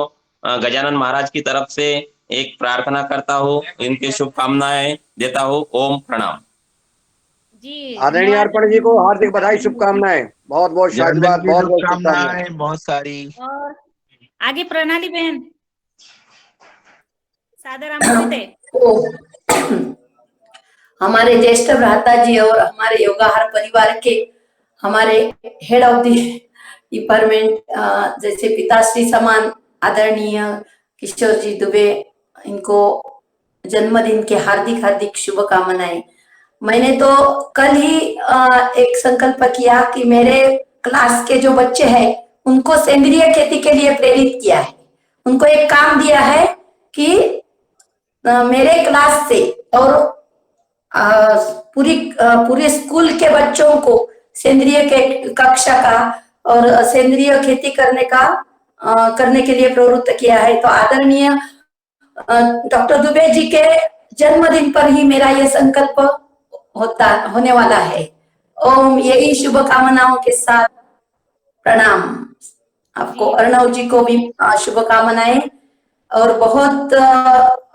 गजानन महाराज की तरफ से एक प्रार्थना करता हूँ, इनके शुभकामनाएं देता हूँ। ओम प्रणाम। जी आदरणीय अर्पण जी को हार्दिक बधाई, शुभकामनाएं, बहुत बहुत शादीबाद, बहुत बहुत शुभकामनाएं, बहुत सारी। और आगे प्रणाली बहन, सादर आमंत्रित है। हमारे ज्येष्ठ भ्राता जी और हमारे योगाहार परिवार के हमारे हेड ऑफ द डिपार्टमेंट जैसे पिताश्री समान आदरणीय किशोर जी दुबे, इनको जन्मदिन के हार्दिक हार्दिक शुभकामनाएं। मैंने तो कल ही एक संकल्प किया कि मेरे क्लास के जो बच्चे हैं उनको सेंद्रिय खेती के लिए प्रेरित किया है। उनको एक काम दिया है कि मेरे क्लास से और पूरे स्कूल के बच्चों को सेंद्रिय कक्षा का और सेंद्रिय खेती करने के लिए प्रवृत्त किया है। तो आदरणीय डॉक्टर दुबे जी के जन्मदिन पर ही मेरा यह संकल्प होने वाला है। ओम, यही शुभकामनाओं के साथ प्रणाम। आपको अर्णव जी को भी शुभकामनाएं और बहुत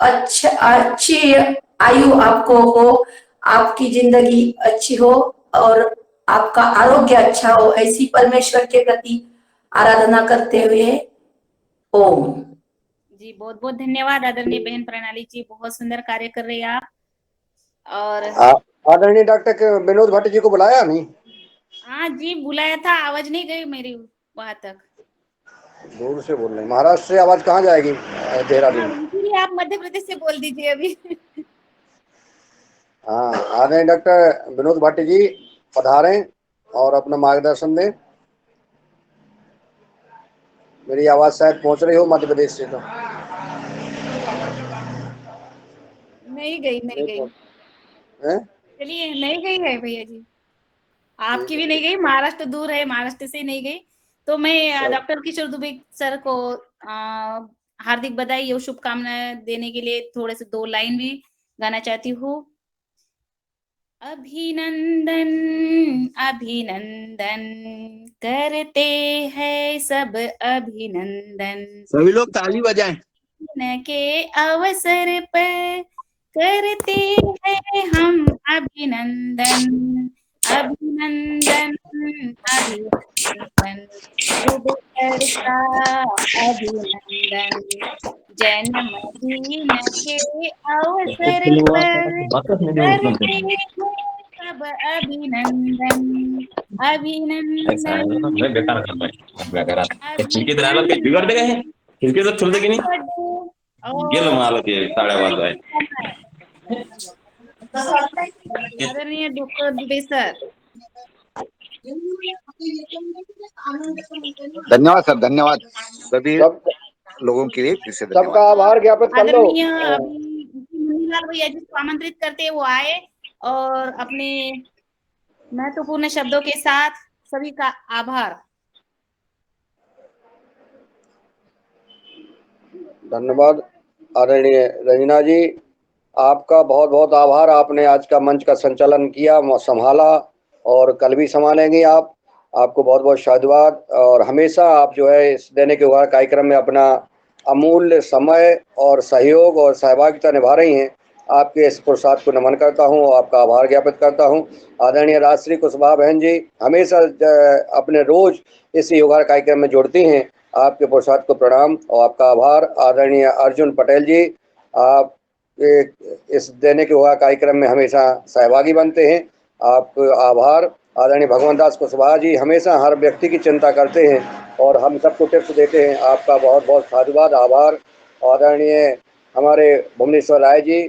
अच्छी आयु आपको हो, आपकी जिंदगी अच्छी हो और आपका आरोग्य अच्छा हो, ऐसी परमेश्वर के प्रति आराधना करते हुए ओम। जी बहुत बहुत धन्यवाद आदरणीय बहन प्रणाली जी, बहुत सुंदर कार्य कर रही हैं आप। और आदरणीय डॉक्टर विनोद भट्ट जी को बुलाया नहीं? हाँ जी बुलाया था, आवाज नहीं गई मेरी वहां तक। दूर से बोल रहे, महाराष्ट्र से आवाज कहाँ जाएगी? देहरादून। इसीलिए आप मध्य प्रदेश से बोल दीजिए अभी। हाँ, आदरणीय डॉक्टर विनोद भट्ट जी पधारें और अपना मार्गदर्शन दें। मेरी आवाज शायद पहुंच रही हो मध्य प्रदेश से? तो नहीं गई चलिए, नहीं गई है भैया जी, आपकी भी नहीं गई, महाराष्ट्र दूर है, महाराष्ट्र से नहीं गई। तो मैं डॉक्टर किशोर दुबे सर को हार्दिक बधाई और शुभकामनाएं देने के लिए थोड़े से 2 लाइन भी गाना चाहती हूँ। अभिनंदन अभिनंदन करते हैं सब अभिनंदन, सभी लोग ताली बजाएं। के अवसर पर करते हैं हम अभिनंदन अभिनंदन अभिनंदन दुबे का अभिनंदन जन्मदिन के अवसर पर करते हैं सब अभिनंदन अभिनंदन मैं बेकार कर पाहिजे खिडकी तर आला काही बिघडते काय खिडकी तर खुलते की नाही गेलं मला ते साड्या वाजवाय आदरणीय डॉक्टर दुबे सर। धन्यवाद सर, धन्यवाद सभी लोगों के लिए फिर से धन्यवाद। सबका आभार ज्ञापित कर लो। आदरणीय अभी मुन्नीलाल भैया जिसको आमंत्रित करते वो आए और अपने महत्वपूर्ण शब्दों के साथ सभी का आभार। धन्यवाद आदरणीय रंजना जी, आपका बहुत बहुत आभार। आपने आज का मंच का संचालन किया, संभाला और कल भी संभालेंगे आप। आपको बहुत बहुत साधुवाद और हमेशा आप जो है इस देने के हुआ कार्यक्रम में अपना अमूल्य समय और सहयोग और सहभागिता निभा रही हैं। आपके इस पुरुषार्थ को नमन करता हूं, आपका आभार ज्ञापित करता हूं। आदरणीय राजश्री कुशवाहा बहन जी हमेशा अपने रोज इस योगा कार्यक्रम में जोड़ती हैं। आपके पुरुषार्थ को प्रणाम और आपका आभार। आदरणीय अर्जुन पटेल जी, आप इस देने के हुआ कार्यक्रम में हमेशा सहभागी बनते हैं, आपको आभार। आदरणीय भगवान दास कुशवाहा जी हमेशा हर व्यक्ति की चिंता करते हैं और हम सबको टिप्स देते हैं, आपका बहुत बहुत साधुवाद, आभार। आदरणीय हमारे भुवनेश्वर राय जी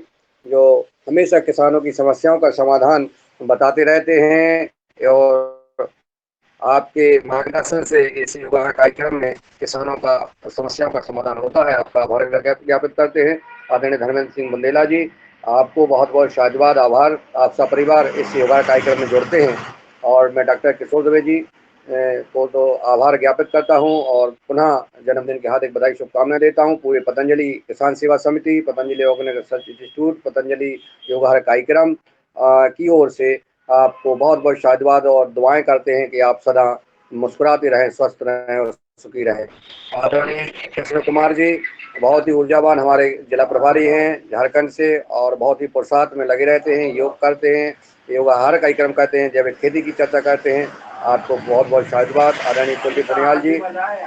जो हमेशा किसानों की समस्याओं का समाधान बताते रहते हैं और आपके मार्गदर्शन से इस युवा कार्यक्रम में किसानों का समस्याओं का समाधान होता है, आपका आभार ज्ञापित करते हैं। आदरणीय धर्मेंद्र सिंह बुंदेला जी, आपको बहुत बहुत साधुवाद, आभार। आप सब परिवार इस योगा कार्यक्रम में जुड़ते हैं और मैं डॉक्टर किशोर दुबे जी को तो आभार ज्ञापित करता हूं और पुनः जन्मदिन की हार्दिक बधाई शुभकामनाएं देता हूं। पूरे पतंजलि किसान सेवा समिति, Patanjali organic research institute, Patanjali yoga कार्यक्रम की ओर से आपको बहुत बहुत साधुवाद और दुआएं करते हैं कि आप सदा मुस्कुराते रहें, स्वस्थ रहें और सुखी रहें। आदरणीय कृष्ण कुमार जी बहुत ही ऊर्जावान हमारे जिला प्रभारी हैं झारखंड से और बहुत ही पुरुषार्थ में लगे रहते हैं, योग करते हैं, योगाहार कार्यक्रम करते हैं, जैविक खेती की चर्चा करते हैं। आपको बहुत बहुत साधुवाद। आदरणीय कुलदीप बनियाल जी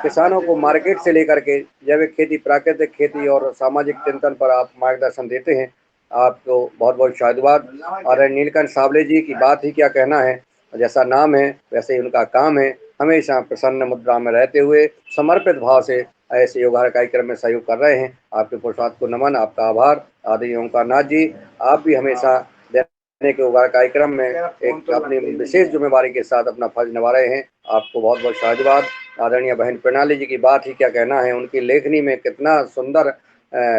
किसानों को मार्केट से लेकर के जैविक खेती, प्राकृतिक खेती और सामाजिक चिंतन पर आप मार्गदर्शन देते हैं, आपको बहुत बहुत साधुवाद। आदरणीय नीलकंठ सावले जी की बात ही क्या कहना है, जैसा नाम है वैसे ही उनका काम है, हमेशा प्रसन्न मुद्रा में रहते हुए समर्पित भाव से ऐसे योगा कार्यक्रम में सहयोग कर रहे हैं। आपके पुरुषार्थ को नमन, आपका आभार। आदरणीय ओंकार नाथ जी, आप भी हमेशा देने के योगा कार्यक्रम में एक अपनी विशेष जिम्मेवारी के साथ अपना फर्ज निभा रहे हैं, आपको बहुत बहुत साधुवाद। आदरणीय बहन प्रणाली जी की बात ही क्या कहना है, उनकी लेखनी में कितना सुंदर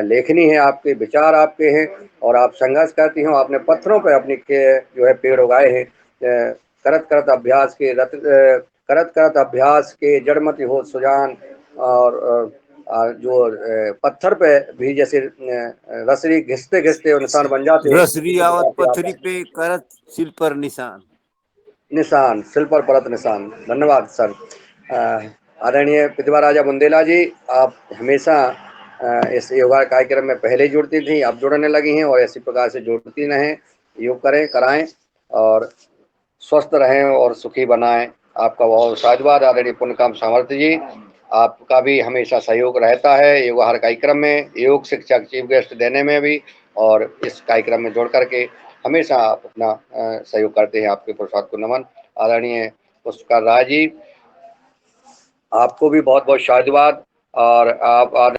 लेखनी है, आपके विचार आपके हैं और आप संघर्ष करती हो। आपने पत्थरों पर अपनी जो है पेड़ उगाए हैं, करत करत अभ्यास के जड़मति हो सुजान और जो पत्थर पे भी जैसे रसरी घिसते घिसते निशान बन जाते हैं। रसरी आवत पथरी पे करत सिल पर निशान, निशान सिल पर परत निशान। धन्यवाद सर। आदरणीय प्रतिभा राजा बुंदेला जी, आप हमेशा इस योगा कार्यक्रम में पहले जुड़ती थी, अब जुड़ने लगी हैं और इसी प्रकार से जुड़ती रहें, योग करें, कराएं और स्वस्थ रहें और सुखी बनाएं। आपका बहुत साधुवाद। आदरणीय पुण्यकाम सामर्थ्य जी, आपका भी हमेशा सहयोग रहता है योगाहार कार्यक्रम में, योग शिक्षक चीफ गेस्ट देने में भी और इस कार्यक्रम में जोड़ करके हमेशा आप अपना सहयोग करते हैं, आपके पुरुषार्थ को नमन। आदरणीय पुष्कर राय जी, आपको भी बहुत बहुत साधुवाद और आप